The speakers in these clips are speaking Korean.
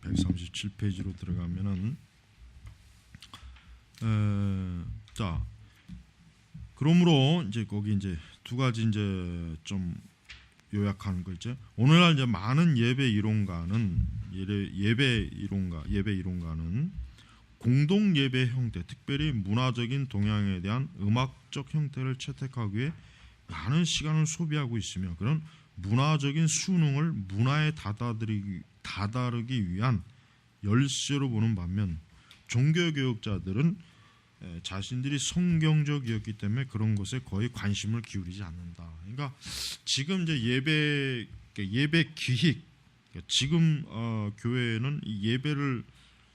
137페이지로 들어가면은 자, 그러므로 이제 거기 이제 두 가지 이제 좀 요약하는 거 있죠. 오늘날 이제 많은 예배 이론가는 공동 예배 형태, 특별히 문화적인 동향에 대한 음악적 형태를 채택하기 위해 많은 시간을 소비하고 있으며, 그런 문화적인 수능을 문화에 다다르기 위한 열쇠로 보는 반면, 종교교육자들은 자신들이 성경적이었기 때문에 그런 것에 거의 관심을 기울이지 않는다. 그러니까 지금 이제 예배 기획, 지금 교회는 이 예배를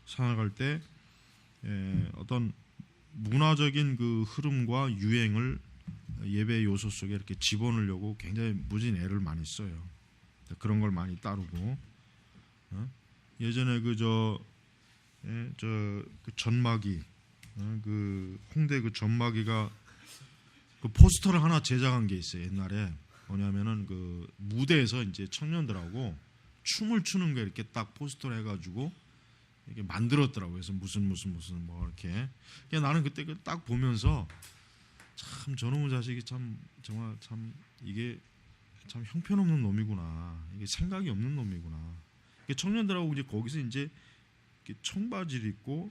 생각할 때 어떤 문화적인 그 흐름과 유행을 예배 요소 속에 이렇게 집어넣으려고 굉장히 무진 애를 많이 써요. 그런 걸 많이 따르고, 예전에 그 전마기, 그 홍대 그 전마기가 그 포스터를 하나 제작한 게 있어요. 옛날에 뭐냐면은 그 무대에서 이제 청년들하고 춤을 추는 게 이렇게 딱 포스터를 해가지고 이렇게 만들었더라고요. 그래서 무슨 뭐 이렇게. 나는 그때 딱 보면서 참 저놈의 자식이 정말 이게 참 형편없는 놈이구나. 이게 생각이 없는 놈이구나. 청년들하고 이제 거기서 이제 청바지를 입고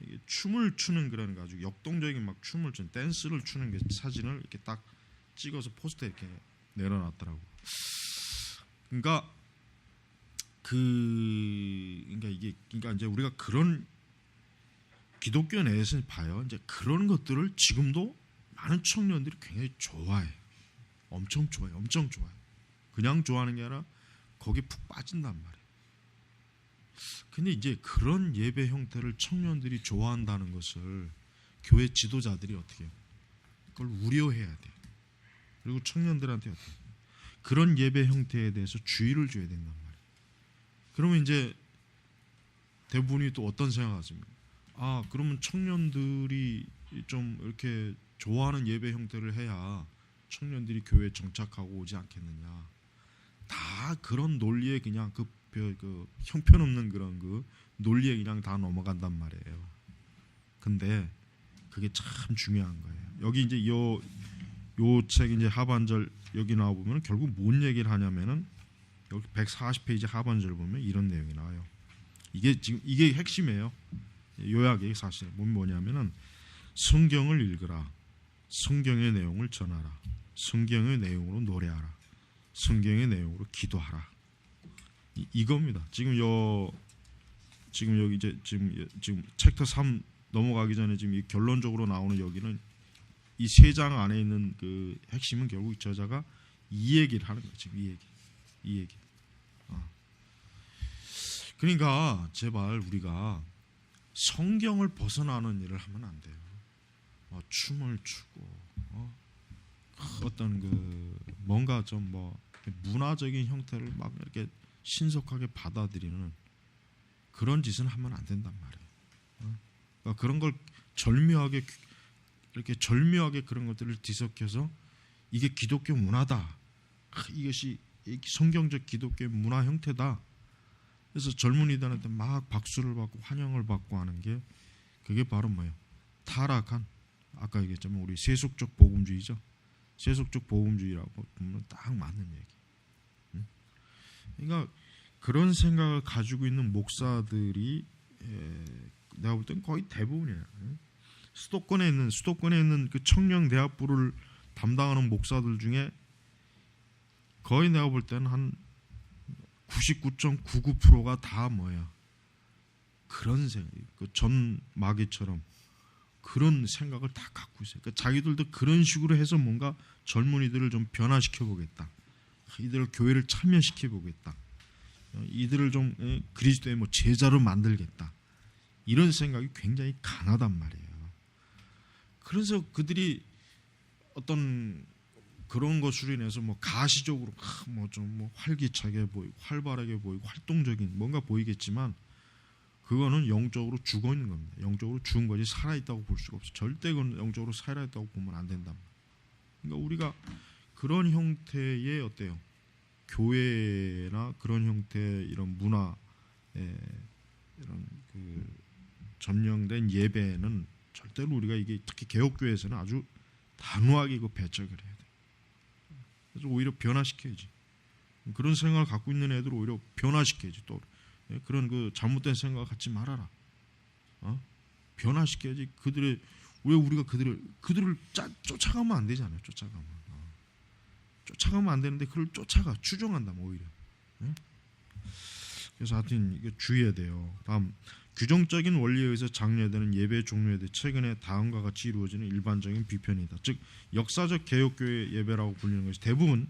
이게 춤을 추는 그런 가지고 역동적인 막 춤을 추는 댄스를 추는 게 사진을 이렇게 딱 찍어서 포스터에 이렇게 내려놨더라고. 그러니까 이제 우리가 그런 기독교 내에서 봐요. 이제 그런 것들을 지금도 많은 청년들이 굉장히 좋아해. 엄청 좋아해. 그냥 좋아하는 게 아니라 거기에 푹 빠진단 말이에요. 근데 이제 그런 예배 형태를 청년들이 좋아한다는 것을 교회 지도자들이 어떻게 해요? 그걸 우려해야 돼요. 그리고 청년들한테 어떻게 해요? 그런 예배 형태에 대해서 주의를 줘야 된단 말이에요. 그러면 이제 대부분이 또 어떤 생각하십니까? 그러면 청년들이 좀 이렇게 좋아하는 예배 형태를 해야 청년들이 교회에 정착하고 오지 않겠느냐. 다 그런 논리에 그냥 그 형편없는 그런 그 논리에 그냥 다 넘어간단 말이에요. 근데 그게 참 중요한 거예요. 여기 이제 요 책 이제 하반절 여기 나와 보면 결국 뭔 얘기를 하냐면은 여기 140페이지 하반절 보면 이런 내용이 나와요. 이게 핵심이에요. 요약이 사실 뭐냐면은 성경을 읽으라. 성경의 내용을 전하라. 성경의 내용으로 노래하라. 성경의 내용으로 기도하라. 이겁니다. 지금 여기 이제 지금 챕터 3 넘어가기 전에 지금 이 결론적으로 나오는 여기는 이 세 장 안에 있는 그 핵심은 결국 저자가 이 얘기를 하는 거예요. 지금 이 얘기. 그러니까 제발 우리가 성경을 벗어나는 일을 하면 안 돼요. 춤을 추고 어떤 그 뭔가 좀 문화적인 형태를 막 이렇게 신속하게 받아들이는 그런 짓은 하면 안 된단 말이에요. 그러니까 그런 걸 절묘하게 그런 것들을 뒤섞여서 이게 기독교 문화다. 이것이 성경적 기독교의 문화 형태다. 그래서 젊은이들한테 막 박수를 받고 환영을 받고 하는 게 그게 바로 뭐예요? 타락한, 아까 얘기했지만 우리 세속적 복음주의죠. 세속적 복음주의라고 보면 딱 맞는 얘기. 그러니까 그런 생각을 가지고 있는 목사들이 내가 볼 땐 거의 대부분이에요. 수도권에 있는 그 청년대학부를 담당하는 목사들 중에 거의 내가 볼 때는 한 99.99%가 다 뭐야? 그런 생각, 그 전마기처럼 그런 생각을 다 갖고 있어요. 그러니까 자기들도 그런 식으로 해서 뭔가 젊은이들을 좀 변화시켜 보겠다. 이들을 교회를 참여시켜 보겠다. 이들을 좀 그리스도의 제자로 만들겠다. 이런 생각이 굉장히 강하단 말이에요. 그래서 그들이 어떤 그런 것으로 인해서 가시적으로 좀 활기차게 보이고 활발하게 보이고 활동적인 뭔가 보이겠지만 그거는 영적으로 죽어 있는 겁니다. 영적으로 죽은 거지 살아 있다고 볼 수가 없어요. 절대 그건 영적으로 살아 있다고 보면 안 된다. 그러니까 우리가 그런 형태의 어때요? 교회나 그런 형태의 이런 문화 이런 그 점령된 예배는 절대로 우리가 이게 특히 개혁교회에서는 아주 단호하게 이거 배척을 해야 돼. 그래서 오히려 변화시켜야지. 그런 생각을 갖고 있는 애들 오히려 변화시켜야지. 또 그런 그 잘못된 생각을 갖지 말아라. 변화시켜야지. 그들의 왜 우리가 그들을 쫓아가면 안 되잖아요. 쫓아가면 안 되는데 그걸 쫓아가 추종한다 오히려. 그래서 하여튼 이게 주의해야 돼요. 다음 규정적인 원리에 의해서 장려되는 예배 종류에 대해 최근에 다음과 같이 이루어지는 일반적인 비판이다. 즉 역사적 개혁교회 예배라고 불리는 것이 대부분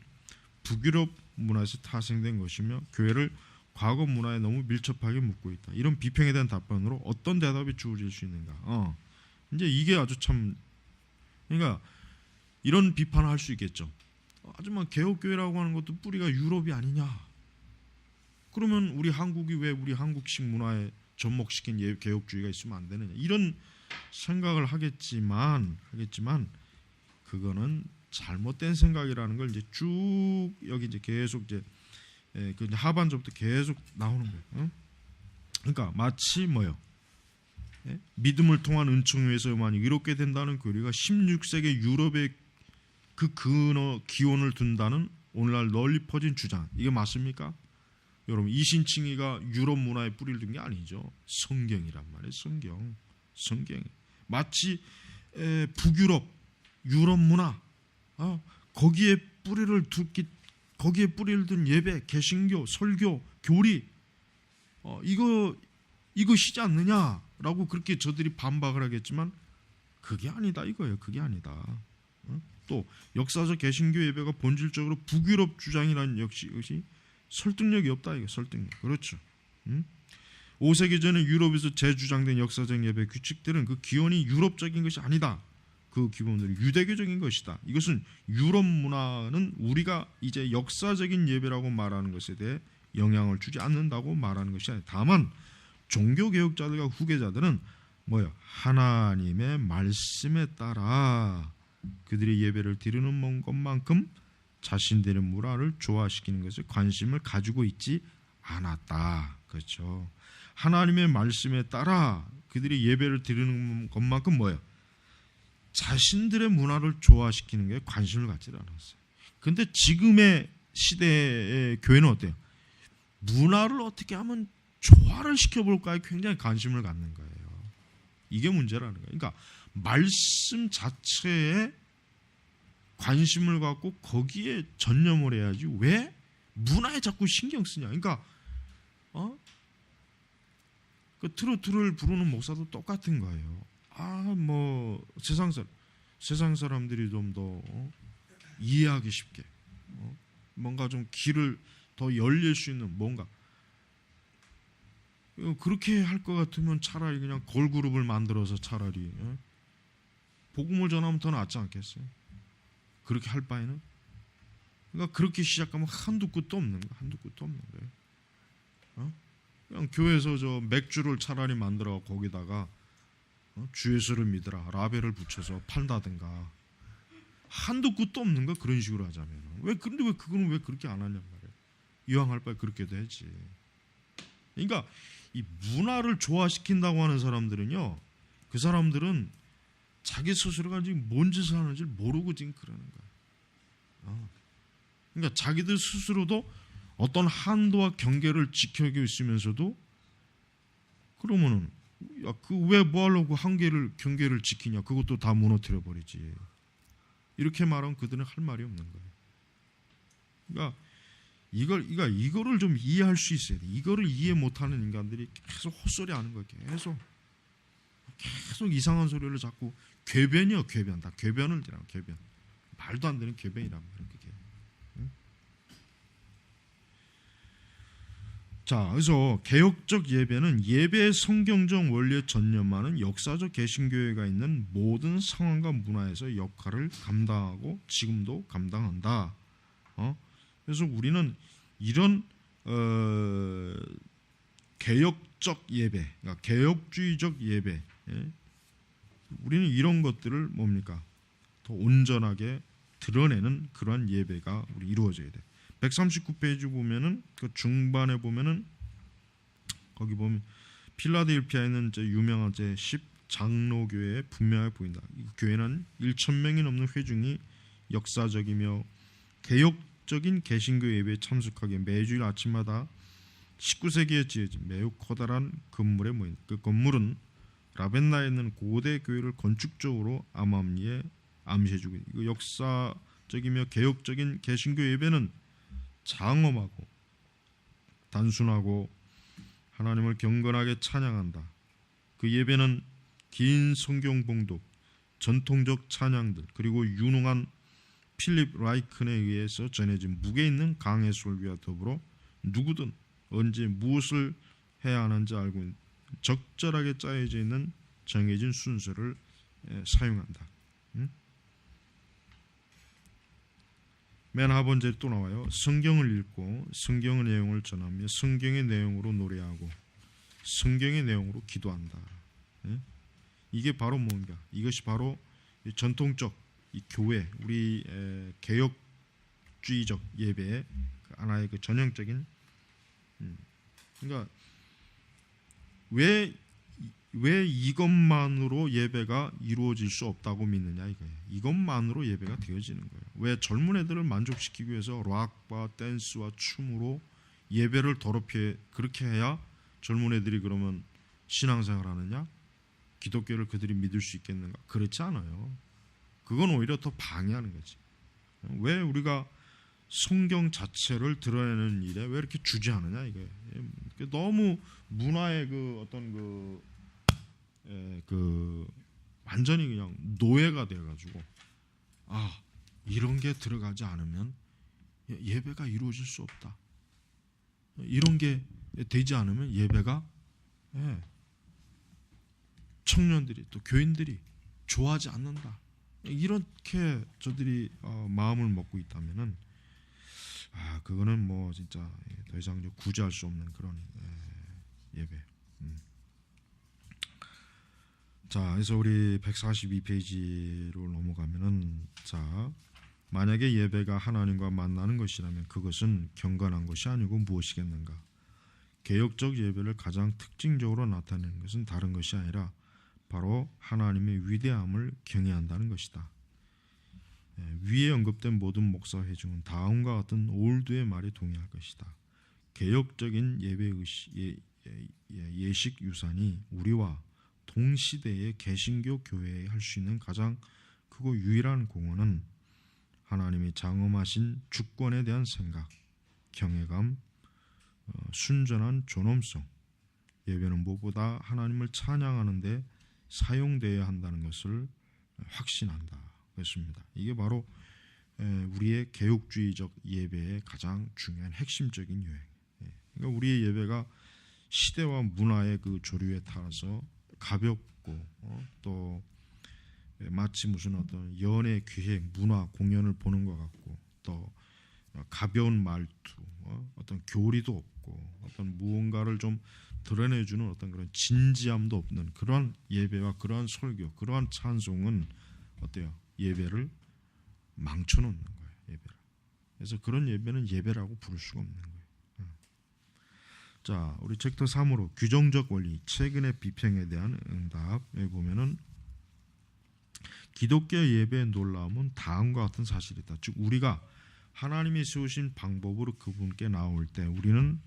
북유럽 문화에서 타생된 것이며 교회를 과거 문화에 너무 밀접하게 묶고 있다. 이런 비평에 대한 답변으로 어떤 대답이 주어질 수 있는가? 이제 이게 아주 참 그러니까 이런 비판을 할 수 있겠죠. 하지만 개혁교회라고 하는 것도 뿌리가 유럽이 아니냐? 그러면 우리 한국이 왜 우리 한국식 문화에 접목시킨 개혁주의가 있으면 안 되느냐? 이런 생각을 하겠지만 그거는 잘못된 생각이라는 걸 이제 쭉 여기 이제 계속 이제 그 하반절부터 계속 나오는 거예요. 그러니까 마치 뭐요? 믿음을 통한 은총에서만 이롭게 된다는 교리가 16세기 유럽의 그 기원을 둔다는 오늘날 널리 퍼진 주장. 이게 맞습니까? 여러분 이신칭의가 유럽 문화에 뿌리를 둔 게 아니죠. 성경이란 말이에요. 성경. 마치 북유럽, 유럽 문화 거기에 뿌리를 둔 예배, 개신교, 설교, 교리 이것이지 않느냐라고 그렇게 저들이 반박을 하겠지만 그게 아니다 이거예요. 그게 아니다. 또 역사적 개신교 예배가 본질적으로 북유럽 주장이라는 역시 설득력이 없다 이거 설득력. 그렇죠. 5세기 전에 유럽에서 재주장된 역사적 예배 규칙들은 그 기원이 유럽적인 것이 아니다. 그 기본들이 유대교적인 것이다. 이것은 유럽 문화는 우리가 이제 역사적인 예배라고 말하는 것에 대해 영향을 주지 않는다고 말하는 것이 아니다. 다만 종교개혁자들과 후계자들은 뭐요? 하나님의 말씀에 따라 그들의 예배를 드리는 것만큼 자신들의 문화를 조화시키는 것에 관심을 가지고 있지 않았다. 그렇죠. 하나님의 말씀에 따라 그들이 예배를 드리는 것만큼 뭐예요? 자신들의 문화를 조화시키는 게 관심을 갖지 않았어요. 그런데 지금의 시대의 교회는 어때요? 문화를 어떻게 하면 조화를 시켜볼까에 굉장히 관심을 갖는 거예요. 이게 문제라는 거예요. 그러니까 말씀 자체에 관심을 갖고 거기에 전념을 해야지 왜 문화에 자꾸 신경 쓰냐. 그러니까 그 트로트를 부르는 목사도 똑같은 거예요. 뭐 세상 사람들이 좀 더 이해하기 쉽게 뭔가 좀 길을 더 열릴 수 있는 뭔가 그렇게 할 것 같으면 차라리 그냥 걸그룹을 만들어서 차라리 복음을 전하면 더 낫지 않겠어요? 그렇게 할 바에는. 그러니까 그렇게 시작하면 한두 끝도 없는 거예요. 그냥 교회에서 저 맥주를 차라리 만들어 거기다가 주 예수를 믿으라 라벨을 붙여서 판다든가 한두 끝도 없는 거 그런 식으로 하자면 근데 왜 그거는 왜 그렇게 안 하냔 말이에요. 이왕 할 바에 그렇게 되지. 그러니까 이 문화를 조화시킨다고 하는 사람들은요, 그 사람들은 자기 스스로가 지금 뭔 짓을 하는지 모르고 지금 그러는 거예요. 그러니까 자기들 스스로도 어떤 한도와 경계를 지켜고 있으면서도 그러면은 그 왜 뭐하려고 경계를 지키냐? 그것도 다 무너뜨려 버리지. 이렇게 말하면 그들은 할 말이 없는 거예요. 그러니까 이거를 좀 이해할 수 있어야 돼. 이거를 이해 못하는 인간들이 계속 헛소리하는 거예요. 계속 이상한 소리를 자꾸 궤변. 다 궤변을 지라고 궤변. 말도 안 되는 궤변이란 말이에요. 그게. 자, 그래서 개혁적 예배는 예배의 성경적 원리에 전념하는 역사적 개신교회가 있는 모든 상황과 문화에서 역할을 감당하고 지금도 감당한다. 그래서 우리는 이런 개혁적 예배, 그러니까 개혁주의적 예배, 우리는 이런 것들을 뭡니까? 더 온전하게 드러내는 그러한 예배가 우리 이루어져야 돼. 139페이지 보면은 그 중반에 보면은 거기 보면 필라델피아에 있는 이제 유명한 제 10장로교회에 분명하게 보인다. 이 교회는 1,000명이 넘는 회중이 역사적이며 개혁적인 개신교 예배에 참석하기에 매주일 아침마다 19세기에 지어진 매우 커다란 건물에 모인다. 그 건물은 라벤나에 있는 고대 교회를 건축적으로 암암리에 암시해주고 있다. 그 역사적이며 개혁적인 개신교 예배는 장엄하고 단순하고 하나님을 경건하게 찬양한다. 그 예배는 긴 성경 봉독, 전통적 찬양들, 그리고 유능한 필립 라이큰에 의해서 전해진 무게 있는 강해 설교와 더불어 누구든 언제 무엇을 해야 하는지 알고 있는 적절하게 짜여져 있는 정해진 순서를 사용한다. 맨 하번째 또 나와요. 성경을 읽고 성경의 내용을 전하며 성경의 내용으로 노래하고 성경의 내용으로 기도한다. 이게 바로 뭔가? 이것이 바로 전통적 이 교회, 우리 개혁주의적 예배의 하나의 그 전형적인 그러니까 왜 이것만으로 예배가 이루어질 수 없다고 믿느냐 이거예요. 이것만으로 예배가 되어지는 거예요. 왜 젊은 애들을 만족시키기 위해서 락과 댄스와 춤으로 예배를 더럽게 그렇게 해야 젊은 애들이 그러면 신앙생활 하느냐? 기독교를 그들이 믿을 수 있겠는가? 그렇지 않아요. 그건 오히려 더 방해하는 거지. 왜 우리가 성경 자체를 드러내는 일에 왜 이렇게 주저하느냐 이거예요. 너무 문화의 그 어떤 그 완전히 그냥 노예가 돼가지고 이런 게 들어가지 않으면 예배가 이루어질 수 없다. 이런 게 되지 않으면 예배가 청년들이 또 교인들이 좋아하지 않는다. 이렇게 저들이 마음을 먹고 있다면은 그거는 뭐 진짜 더 이상 구제할 수 없는 그런 예배. 자, 그래서 우리 142페이지로 넘어가면은 자, 만약에 예배가 하나님과 만나는 것이라면 그것은 경건한 것이 아니고 무엇이겠는가? 개혁적 예배를 가장 특징적으로 나타내는 것은 다른 것이 아니라 바로 하나님의 위대함을 경외한다는 것이다. 위에 언급된 모든 목사 회중은 다음과 같은 올드의 말에 동의할 것이다. 개혁적인 예배 예식 유산이 우리와 동시대의 개신교 교회에 할 수 있는 가장 크고 유일한 공헌은 하나님의 장엄하신 주권에 대한 생각, 경외감, 순전한 존엄성, 예배는 무엇보다 하나님을 찬양하는 데 사용되어야 한다는 것을 확신한다. 그렇습니다. 이게 바로 우리의 개혁주의적 예배의 가장 중요한 핵심적인 유행. 그러니까 우리의 예배가 시대와 문화의 그 조류에 따라서 가볍고 또 마치 무슨 어떤 연예 기획, 문화 공연을 보는 것 같고 또 가벼운 말투, 어떤 교리도 없고 어떤 무언가를 좀 드러내주는 어떤 그런 진지함도 없는 그러한 예배와 그러한 설교, 그러한 찬송은 어때요? 예배를 망쳐놓는 거예요. 예배를. 그래서 그런 예배는 예배라고 부를 수가 없는 거예요. 자, 우리 챕터 3으로 규정적 원리, 최근의 비평에 대한 응답에 보면은 기독교 예배의 놀라움은 다음과 같은 사실이다. 즉 우리가 하나님이 세우신 방법으로 그분께 나올 때 우리는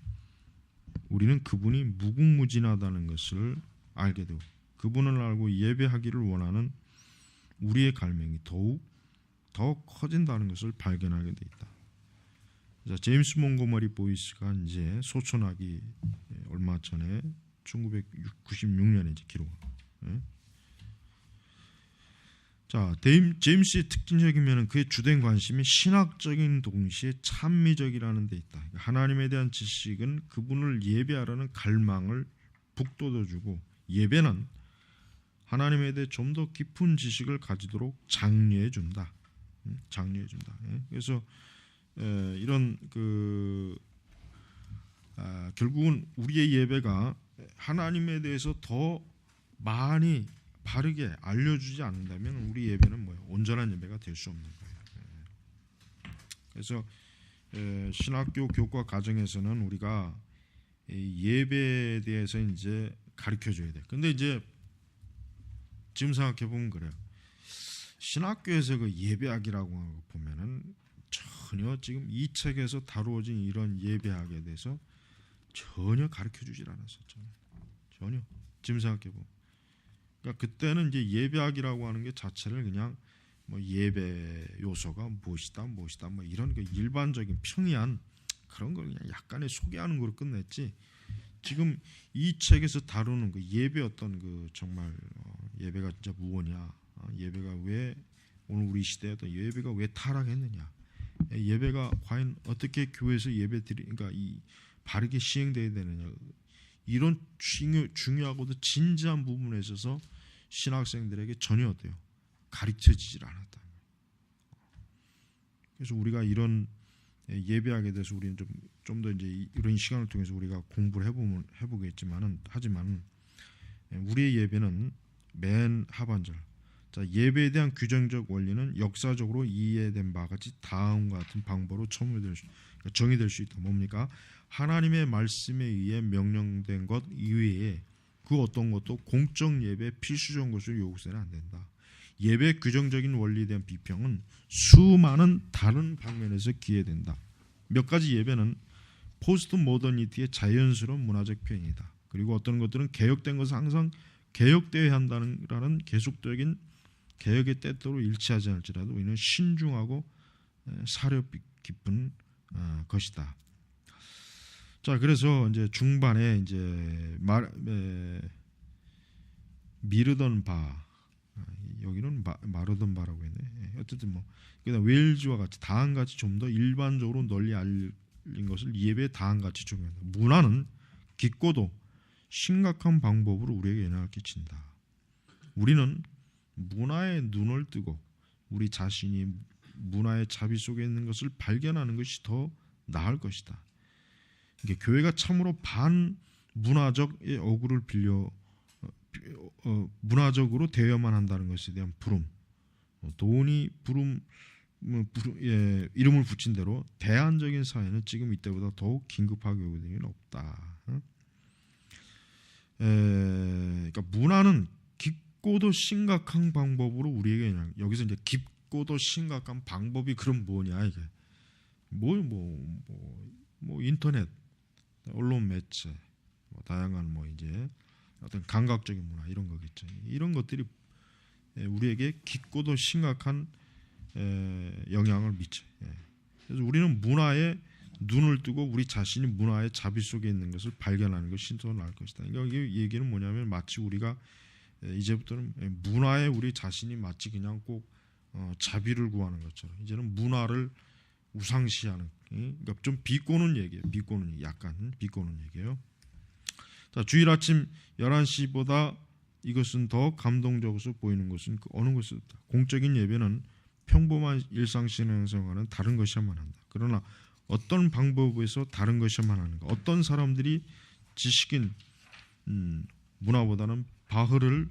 그분이 무궁무진하다는 것을 알게 되고 그분을 알고 예배하기를 원하는 우리의 갈망이 더 커진다는 것을 발견하게 돼 있다. 자, 제임스 몽고머리 보이스가 이제 소천하기 얼마 전에 1996년에 이제 기록. 자, 제임스의 특징적이면 그의 주된 관심이 신학적인 동시에 찬미적이라는 데 있다. 하나님에 대한 지식은 그분을 예배하라는 갈망을 북돋워주고 예배는 하나님에 대해 좀 더 깊은 지식을 가지도록 장려해준다. 장려해준다. 그래서 이런 결국은 우리의 예배가 하나님에 대해서 더 많이 바르게 알려주지 않는다면 우리 예배는 뭐예요? 온전한 예배가 될 수 없는 거예요. 그래서 신학교 교과 과정에서는 우리가 이 예배에 대해서 이제 가르쳐 줘야 돼. 근데 이제 지금 생각해 보면 그래요. 신학교에서 그 예배학이라고 보면은 전혀 지금 이 책에서 다루어진 이런 예배학에 대해서 전혀 가르쳐 주질 않았었잖아요. 전혀. 지금 생각해 보면. 그러니까 그때는 이제 예배학이라고 하는 게 자체를 그냥 뭐 예배 요소가 무엇이다 뭐 이런 그 일반적인 평이한 그런 걸 그냥 약간의 소개하는 거로 끝냈지. 지금 이 책에서 다루는 그 예배 어떤 그 정말 예배가 진짜 무엇이냐, 예배가 왜 오늘 우리 시대에 어떤 예배가 왜 타락했느냐, 예배가 과연 어떻게 교회에서 예배 그러니까 이 바르게 시행돼야 되느냐, 이런 중요하고도 진지한 부분에 있어서 신학생들에게 전혀 어때요? 가르쳐지질 않았다. 그래서 우리가 이런 예배하게 돼서 우리는 좀 더 이제 이런 시간을 통해서 우리가 공부를 해보겠지만은 하지만 우리의 예배는 맨 하반절. 자, 예배에 대한 규정적 원리는 역사적으로 이해된 바와 같이 다음과 같은 방법으로 정의될 수 있다. 뭡니까? 하나님의 말씀에 의해 명령된 것 이외에 그 어떤 것도 공적 예배 필수적인 것을 요구해서는 안 된다. 예배 규정적인 원리에 대한 비평은 수많은 다른 방면에서 기회된다. 몇 가지 예배는 포스트 모더니티의 자연스러운 문화적 표현이다. 그리고 어떤 것들은 개혁된 것은 항상 개혁되어야 한다는 계속적인 개혁의 때때로 일치하지 않을지라도 우리는 신중하고 사려 깊은 것이다. 자, 그래서 이제 중반에 이제 미르던 바, 여기는 마르던 바라고 했네. 어쨌든 뭐 그다음 웨일즈와 같이 다음같이 좀 더 일반적으로 널리 알린 것을 예배의 다음같이 중요하다. 문화는 깊고도 심각한 방법으로 우리에게 영향을 끼친다. 우리는 문화에 눈을 뜨고 우리 자신이 문화의 자비 속에 있는 것을 발견하는 것이 더 나을 것이다. 이게 교회가 참으로 반문화적의 어구를 빌려 문화적으로 되어야만 한다는 것에 대한 부름, 돈이 이름을 붙인 대로 대안적인 사회는 지금 이때보다 더욱 긴급하게 요구되는 일은 없다. 그러니까 문화는 깊고도 심각한 방법으로 우리에게 그냥 여기서 이제 깊고도 심각한 방법이 그럼 뭐냐 이게 뭐 인터넷, 언론 매체, 뭐 다양한 뭐 이제 어떤 감각적인 문화 이런 거겠죠. 이런 것들이 우리에게 깊고도 심각한 영향을 미쳐. 그래서 우리는 문화에 눈을 뜨고 우리 자신이 문화의 자비 속에 있는 것을 발견하는 것이 더 나을 것이다. 그러니까 이 얘기는 뭐냐면 마치 우리가 이제부터는 문화에 우리 자신이 마치 그냥 꼭 자비를 구하는 것처럼 이제는 문화를 우상시하는, 그러니까 좀 비꼬는 얘기예요. 약간 비꼬는 얘기예요. 자, 주일 아침 11시보다 이것은 더 감동적으로 보이는 것은 어느 것이다. 공적인 예배는 평범한 일상신앙생활은 다른 것이야만 한다. 그러나 어떤 방법에서 다른 것이야만 하는가? 어떤 사람들이 지식인 문화보다는 바흐를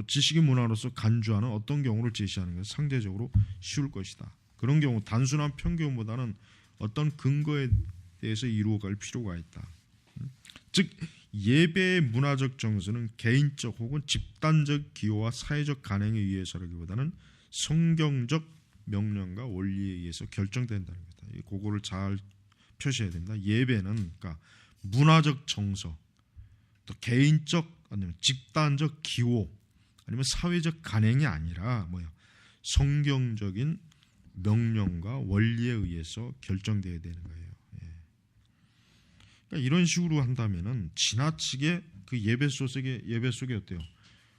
지식인 문화로서 간주하는 어떤 경우를 제시하는 것은 상대적으로 쉬울 것이다. 그런 경우 단순한 편견보다는 어떤 근거에 대해서 이루어갈 필요가 있다. 즉 예배의 문화적 정서는 개인적 혹은 집단적 기호와 사회적 간행에 의해서라기보다는 성경적 명령과 원리에 의해서 결정된다는 거다. 그거를 잘 표시해야 된다. 예배는 그러니까 문화적 정서, 또 개인적 아니면 집단적 기호 아니면 사회적 간행이 아니라 성경적인 명령과 원리에 의해서 결정돼야 되는 거예요. 그러니까 이런 식으로 한다면은 지나치게 그 예배 속에 어때요?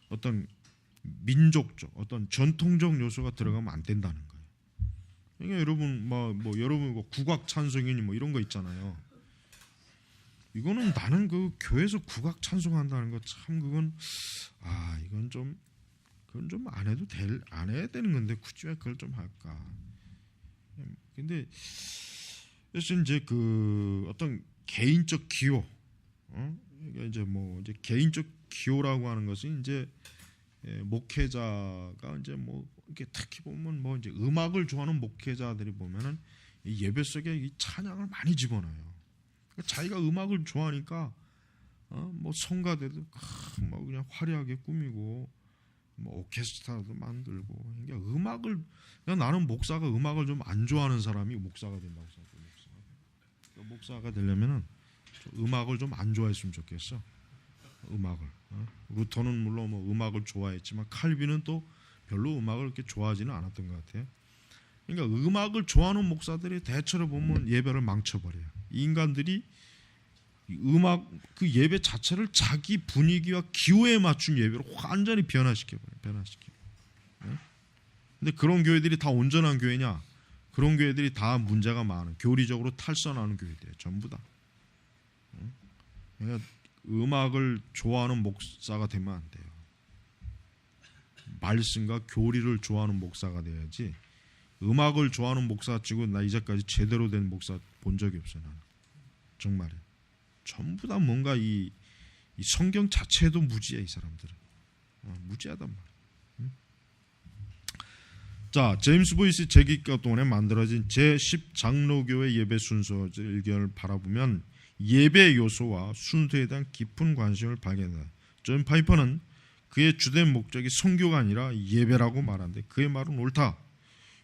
어떤 민족적, 어떤 전통적 요소가 들어가면 안 된다는 거예요. 그러니까 여러분 여러분 국악 찬송이니 이런 거 있잖아요. 이거는 나는 그 교회에서 국악 찬송한다는 거 참 그건 좀 안 해야 되는 건데 굳이 왜 그걸 좀 할까? 근데 그래서 이제 그 어떤 개인적 기호, 그러니까 이제 개인적 기호라고 하는 것은 이제 목회자가 이제 이렇게 특히 보면 이제 음악을 좋아하는 목회자들이 보면은 이 예배 속에 이 찬양을 많이 집어넣어요. 그러니까 자기가 음악을 좋아하니까 뭐 성가대도 뭐 그냥 화려하게 꾸미고 뭐 오케스트라도 만들고. 그러니까 그러니까 나는 목사가 음악을 좀 안 좋아하는 사람이 목사가 된다고 생각해요. 목사가 되려면은 음악을 좀 안 좋아했으면 좋겠어. 음악을. 루터는 물론 뭐 음악을 좋아했지만 칼빈은 또 별로 음악을 그렇게 좋아하지는 않았던 것 같아요. 그러니까 음악을 좋아하는 목사들이 대체로 보면 예배를 망쳐버려요. 이 인간들이 음악 그 예배 자체를 자기 분위기와 기호에 맞춘 예배로 완전히 변화시켜버려요. 근데 그런 교회들이 다 온전한 교회냐? 그런 교회들이 다 문제가 많은, 교리적으로 탈선하는 교회들이에요. 전부 다. 그러니까 음악을 좋아하는 목사가 되면 안 돼요. 말씀과 교리를 좋아하는 목사가 돼야지. 음악을 좋아하는 목사 치고 나 이제까지 제대로 된 목사 본 적이 없어요. 나는. 정말이에요. 전부 다 뭔가 이 성경 자체도 무지해. 이 사람들은 무지하단 말이에요. 자, 제임스 보이스 재기과 동안에 만들어진 제10 장로교회 예배 순서 의견을 바라보면 예배 요소와 순서에 대한 깊은 관심을 발견한다. 존 파이퍼는 그의 주된 목적이 선교가 아니라 예배라고 말하는데 그의 말은 옳다.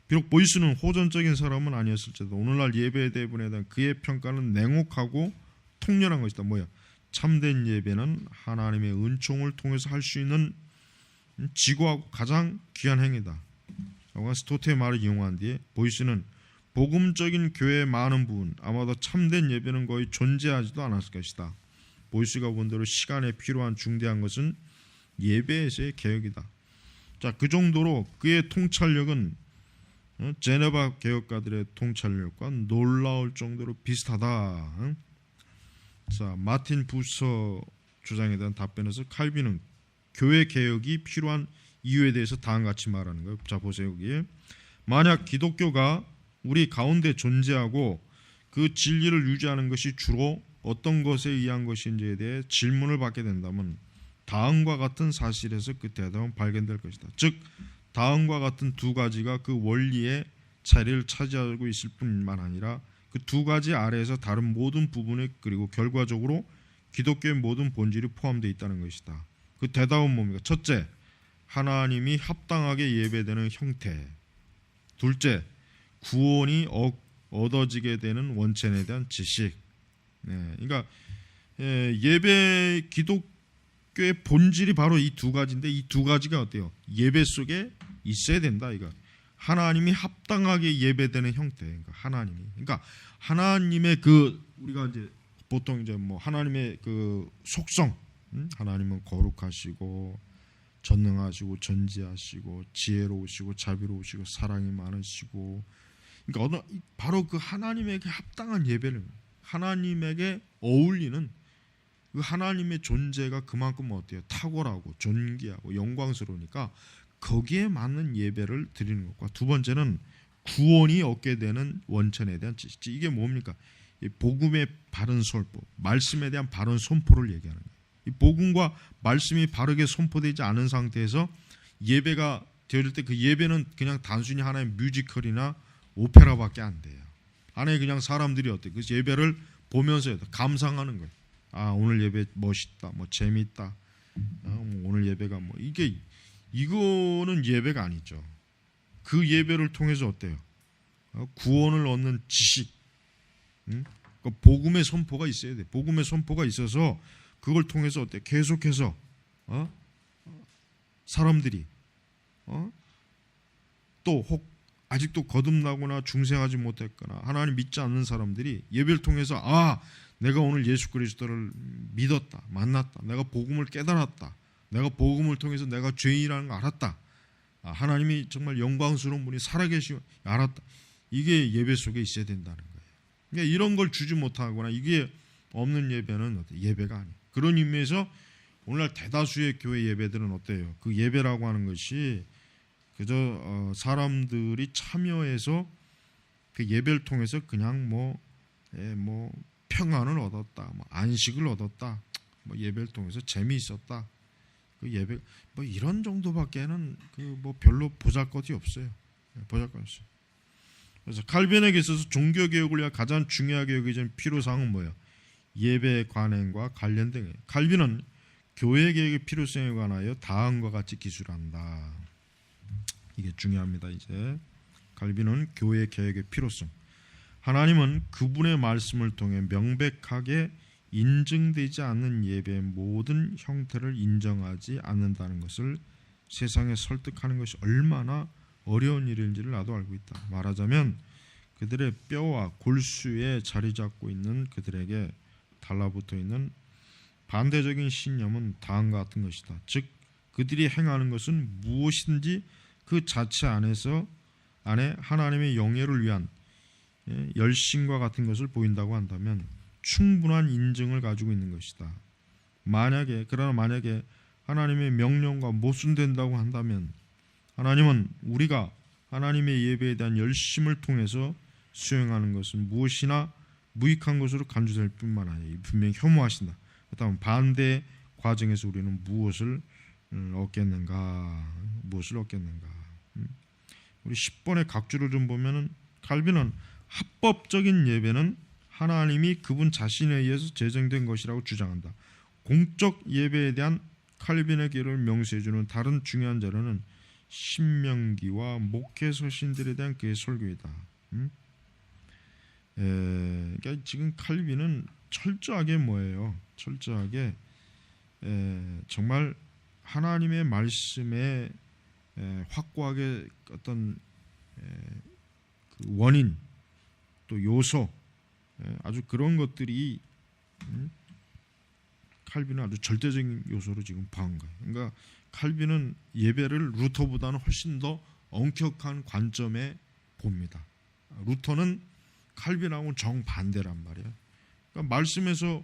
비록 보이스는 호전적인 사람은 아니었을지라도 오늘날 예배의 대부분에 대한 그의 평가는 냉혹하고 통렬한 것이다. 뭐야? 참된 예배는 하나님의 은총을 통해서 할 수 있는 지고하고 가장 귀한 행위다. 스토트의 말을 이용한 뒤에 보이스는 복음적인 교회의 많은 부분, 아마도 참된 예배는 거의 존재하지도 않았을 것이다. 보이스가 본 대로 시간에 필요한 중대한 것은 예배에서의 개혁이다. 자, 그 정도로 그의 통찰력은 제네바 개혁가들의 통찰력과 놀라울 정도로 비슷하다. 자, 마틴 부서 주장에 대한 답변에서 칼빈은 교회 개혁이 필요한 이유에 대해서 다음과 같이 말하는 거예요. 자, 보세요. 여기에 만약 기독교가 우리 가운데 존재하고 그 진리를 유지하는 것이 주로 어떤 것에 의한 것인지에 대해 질문을 받게 된다면 다음과 같은 사실에서 그 대답은 발견될 것이다. 즉 다음과 같은 두 가지가 그 원리의 자리를 차지하고 있을 뿐만 아니라 그 두 가지 아래에서 다른 모든 부분에 그리고 결과적으로 기독교의 모든 본질이 포함되어 있다는 것이다. 그 대답은 뭡니까? 첫째, 하나님이 합당하게 예배되는 형태. 둘째, 구원이 얻어지게 되는 원천에 대한 지식. 그러니까 예배 기독교의 본질이 바로 이 두 가지인데 이 두 가지가 어때요? 예배 속에 있어야 된다. 이거 하나님이 합당하게 예배되는 형태. 그러니까 하나님의 그 우리가 이제 보통 이제 뭐 하나님의 그 속성, 하나님은 거룩하시고 전능하시고 전지하시고 지혜로우시고 자비로우시고 사랑이 많으시고, 그러니까 바로 그 하나님에게 합당한 예배를, 하나님에게 어울리는 그 하나님의 존재가 그만큼 어때요? 탁월하고 존귀하고 영광스러우니까 거기에 맞는 예배를 드리는 것과, 두 번째는 구원이 얻게 되는 원천에 대한 지식. 이게 뭡니까? 이 복음의 바른 선포, 말씀에 대한 바른 선포를 얘기하는 거예요. 이 복음과 말씀이 바르게 선포되지 않은 상태에서 예배가 드릴 때 그 예배는 그냥 단순히 하나의 뮤지컬이나 오페라밖에 안 돼요. 안에 그냥 사람들이 어때? 그 예배를 보면서 감상하는 거예요. 아, 오늘 예배 멋있다, 뭐 재밌다, 오늘 예배가 뭐 이거는 예배가 아니죠. 그 예배를 통해서 어때요? 구원을 얻는 지식, 복음의 선포가 있어야 돼. 복음의 선포가 있어서 그걸 통해서 어때? 계속해서 사람들이 또 혹 아직도 거듭나거나 중생하지 못했거나 하나님 믿지 않는 사람들이 예배를 통해서 아, 내가 오늘 예수 그리스도를 믿었다, 만났다, 내가 복음을 깨달았다, 내가 복음을 통해서 내가 죄인이라는 걸 알았다, 하나님이 정말 영광스러운 분이 살아계시고 알았다. 이게 예배 속에 있어야 된다는 거예요. 그러니까 이런 걸 주지 못하거나 이게 없는 예배는 예배가 아니에요. 그런 의미에서 오늘날 대다수의 교회 예배들은 어때요? 그 예배라고 하는 것이 그저 사람들이 참여해서 그 예배를 통해서 그냥 뭐 평안을 얻었다, 뭐 안식을 얻었다, 뭐 예배를 통해서 재미있었다, 그 예배 뭐 이런 정도밖에는 그 뭐 별로 보잘것이 없어요. 보잘것 없어요. 그래서 칼빈에게 있어서 종교 개혁을 위해 가장 중요하게 여겨진 필요사항은 뭐예요? 예배 관행과 관련된. 칼빈은 교회 개혁의 필요성에 관하여 다음과 같이 기술한다. 이게 중요합니다. 이제 칼빈은 교회 개혁의 필요성. 하나님은 그분의 말씀을 통해 명백하게 인증되지 않는 예배의 모든 형태를 인정하지 않는다는 것을 세상에 설득하는 것이 얼마나 어려운 일인지를 나도 알고 있다. 말하자면 그들의 뼈와 골수에 자리 잡고 있는 그들에게 달라붙어 있는 반대적인 신념은 다음과 같은 것이다. 즉 그들이 행하는 것은 무엇이든지 그 자체 안에 하나님의 영예를 위한 열심과 같은 것을 보인다고 한다면 충분한 인증을 가지고 있는 것이다. 그러나 만약에 하나님의 명령과 모순된다고 한다면 하나님은 우리가 하나님의 예배에 대한 열심을 통해서 수행하는 것은 무엇이나 무익한 것으로 간주될 뿐만 아니라 분명히 혐오하신다. 그렇다면 반대 과정에서 우리는 무엇을 얻겠는가? 우리 10번의 각주를 좀 보면은 칼빈은 합법적인 예배는 하나님이 그분 자신에 의해서 제정된 것이라고 주장한다. 공적 예배에 대한 칼빈의 길을 명시해주는 다른 중요한 자료는 신명기와 목회 서신들에 대한 그의 설교이다. 그러니까 지금 칼빈은 철저하게 철저하게 정말 하나님의 말씀에 확고하게 어떤 그 원인 또 요소 아주 그런 것들이 칼빈은 아주 절대적인 요소로 지금 봐온 거예요. 그러니까 칼빈은 예배를 루터보다는 훨씬 더 엄격한 관점에 봅니다. 루터는 칼빈하고는 정반대란 말이에요. 그러니까 말씀에서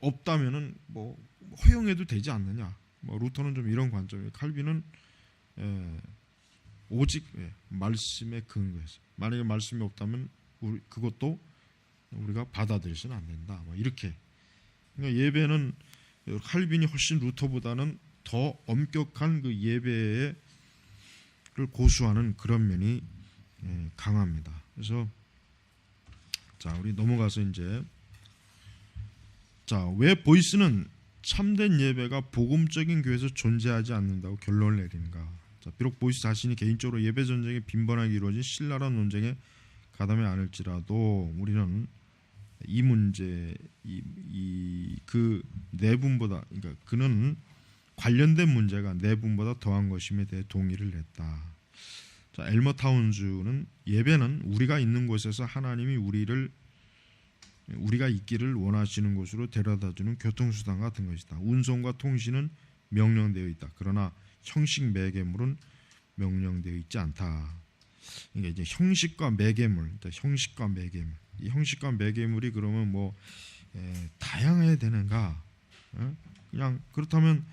없다면은 뭐 허용해도 되지 않느냐. 루터는 좀 이런 관점이에요. 칼빈은 오직 말씀에 근거해서 만약에 말씀이 없다면 그것도 우리가 받아들여서는 안 된다. 이렇게. 그러니까 예배는 칼빈이 훨씬 루터보다는 더 엄격한 그 예배를 고수하는 그런 면이 강합니다. 그래서 자 우리 넘어가서 이제 왜 보이스는 참된 예배가 복음적인 교회에서 존재하지 않는다고 결론을 내리는가? 비록 보이스 자신이 개인적으로 예배 전쟁에 빈번하게 이루어진 신랄한 논쟁에 가담이 않을지라도 우리는 이 문제 그 내분보다 그러니까 그는 관련된 문제가 내분보다 더한 것임에 대해 동의를 했다. 엘머 타운즈는 예배는 우리가 있는 곳에서 하나님이 우리가 있기를 원하시는 곳으로 데려다주는 교통수단 같은 것이다. 운송과 통신은 명령되어 있다. 그러나 형식 매개물은 명령되어 있지 않다. 그러니까 이제 형식과 매개물. 이 형식과 매개물이 그러면 다양해야 되는가? 그냥 그렇다면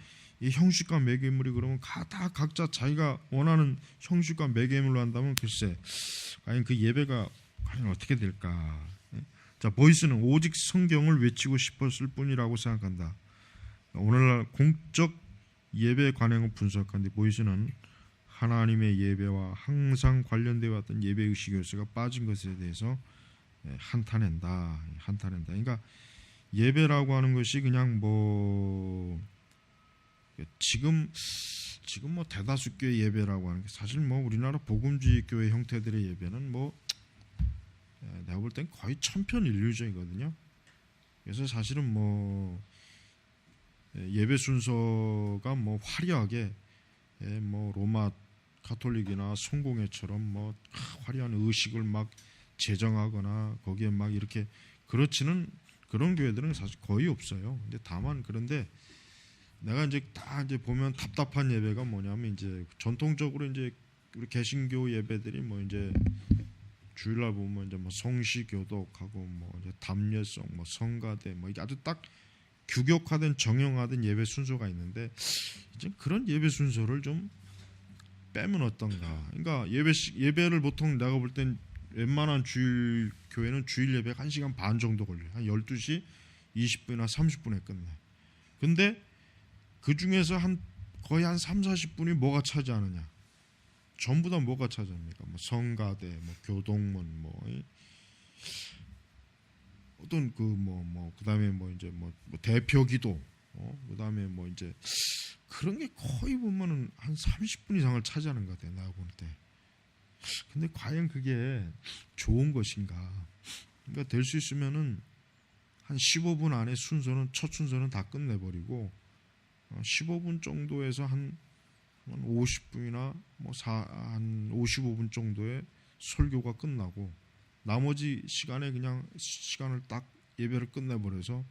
이 형식과 매개물이 그러면 다 각자 자기가 원하는 형식과 매개물로 한다면 글쎄, 과연 그 예배가 과연 어떻게 될까? 보이스는 오직 성경을 외치고 싶었을 뿐이라고 생각한다. 오늘날 공적 예배 관행을 분석하는데 보이스는 하나님의 예배와 항상 관련되어 왔던 예배 의식 요소가 빠진 것에 대해서 한탄한다. 그러니까 예배라고 하는 것이 그냥 지금 대다수 교회 예배라고 하는 게 사실 우리나라 복음주의 교회 형태들의 예배는 내가 볼 땐 거의 천편일률적이거든요. 그래서 사실은 예배 순서가 화려하게 로마 가톨릭이나 성공회처럼 화려한 의식을 막 제정하거나 거기에 막 이렇게 그렇지는 그런 교회들은 사실 거의 없어요. 근데 다만 그런데 내가 이제 보면 답답한 예배가 뭐냐면 이제 전통적으로 이제 우리 개신교 예배들이 이제 주일날 보면 이제 성시교독하고 이제 담례송, 성가대 이게 아주 딱 규격화된 정형화된 예배 순서가 있는데 이제 그런 예배 순서를 좀 빼면 어떤가? 그러니까 예배를 보통 내가 볼 땐 웬만한 주일 교회는 주일 예배가 1시간 반 정도 걸려요. 한 12시 20분이나 30분에 끝내. 근데 그 중에서 거의 한 3, 40분이 뭐가 차지하느냐? 전부 다 뭐가 차지합니까? 뭐 성가대, 뭐 교동문, 뭐 어떤 그다음에 뭐 이제 뭐 대표기도, 그다음에 뭐 이제 그런 게 거의 보면은 한 30분 이상을 차지하는 것 같아요. 내가 볼 때. 근데 과연 그게 좋은 것인가? 그러니까 될 수 있으면은 한 15분 안에 첫 순서는 다 끝내버리고 15분 정도에서 한 50분이나 한 55분 정도의 설교가 끝나고 나머지 시간에 그냥 시간을 딱 예배를 끝내버려서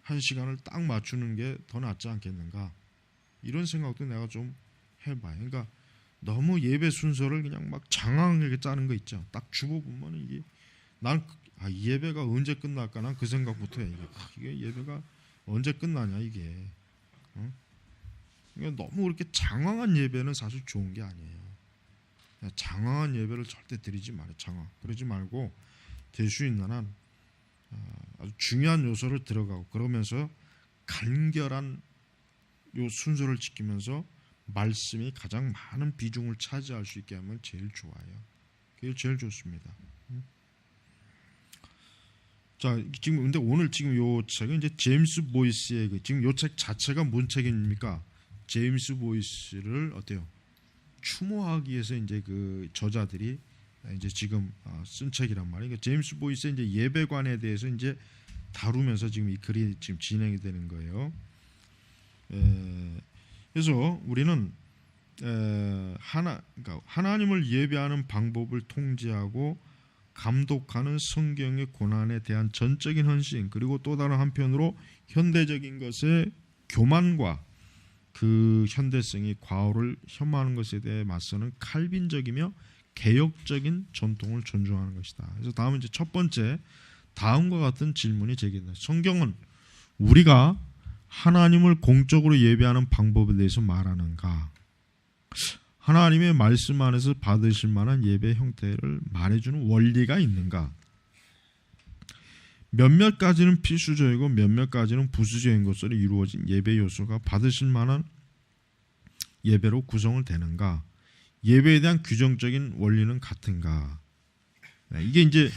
한 시간을 딱 맞추는 게 더 낫지 않겠는가, 이런 생각도 내가 좀 해봐요. 그러니까 너무 예배 순서를 그냥 막 장황하게 짜는 거 있죠. 딱 주보 보면 이게 이 예배가 언제 끝날까, 난 그 생각부터 해. 이게 예배가 언제 끝나냐 이게. 그러니까 너무 그렇게 장황한 예배는 사실 좋은 게 아니에요. 장황한 예배를 절대 드리지 말아요. 그러지 말고 될 수 있는 한 아주 중요한 요소를 들어가고, 그러면서 간결한 요 순서를 지키면서 말씀이 가장 많은 비중을 차지할 수 있게 하면 제일 좋아요. 그게 제일 좋습니다. 자, 지금 근데 오늘 지금 요 책은 이제 제임스 보이스의 지금 요 책 자체가 뭔 책입니까? 제임스 보이스를 어때요? 추모하기 위해서 이제 그 저자들이 이제 지금 쓴 책이란 말이에요. 그러니까 제임스 보이스의 이제 예배관에 대해서 이제 다루면서 지금 이 글이 지금 진행이 되는 거예요. 그래서 우리는 그러니까 하나님을 예배하는 방법을 통제하고 감독하는 성경의 고난에 대한 전적인 헌신, 그리고 또 다른 한편으로 현대적인 것의 교만과 그 현대성이 과오를 혐오하는 것에 대해 맞서는 칼빈적이며 개혁적인 전통을 존중하는 것이다. 그래서 다음은 이제 첫 번째, 다음과 같은 질문이 제기된다. 성경은 우리가 하나님을 공적으로 예배하는 방법에 대해서 말하는가? 하나님의 말씀 안에서 받으실 만한 예배 형태를 말해주는 원리가 있는가? 몇몇 가지는 필수적이고 몇몇 가지는 부수적인 것으로 이루어진 예배 요소가 받으실 만한 예배로 구성을 되는가? 예배에 대한 규정적인 원리는 같은가? 이게 이제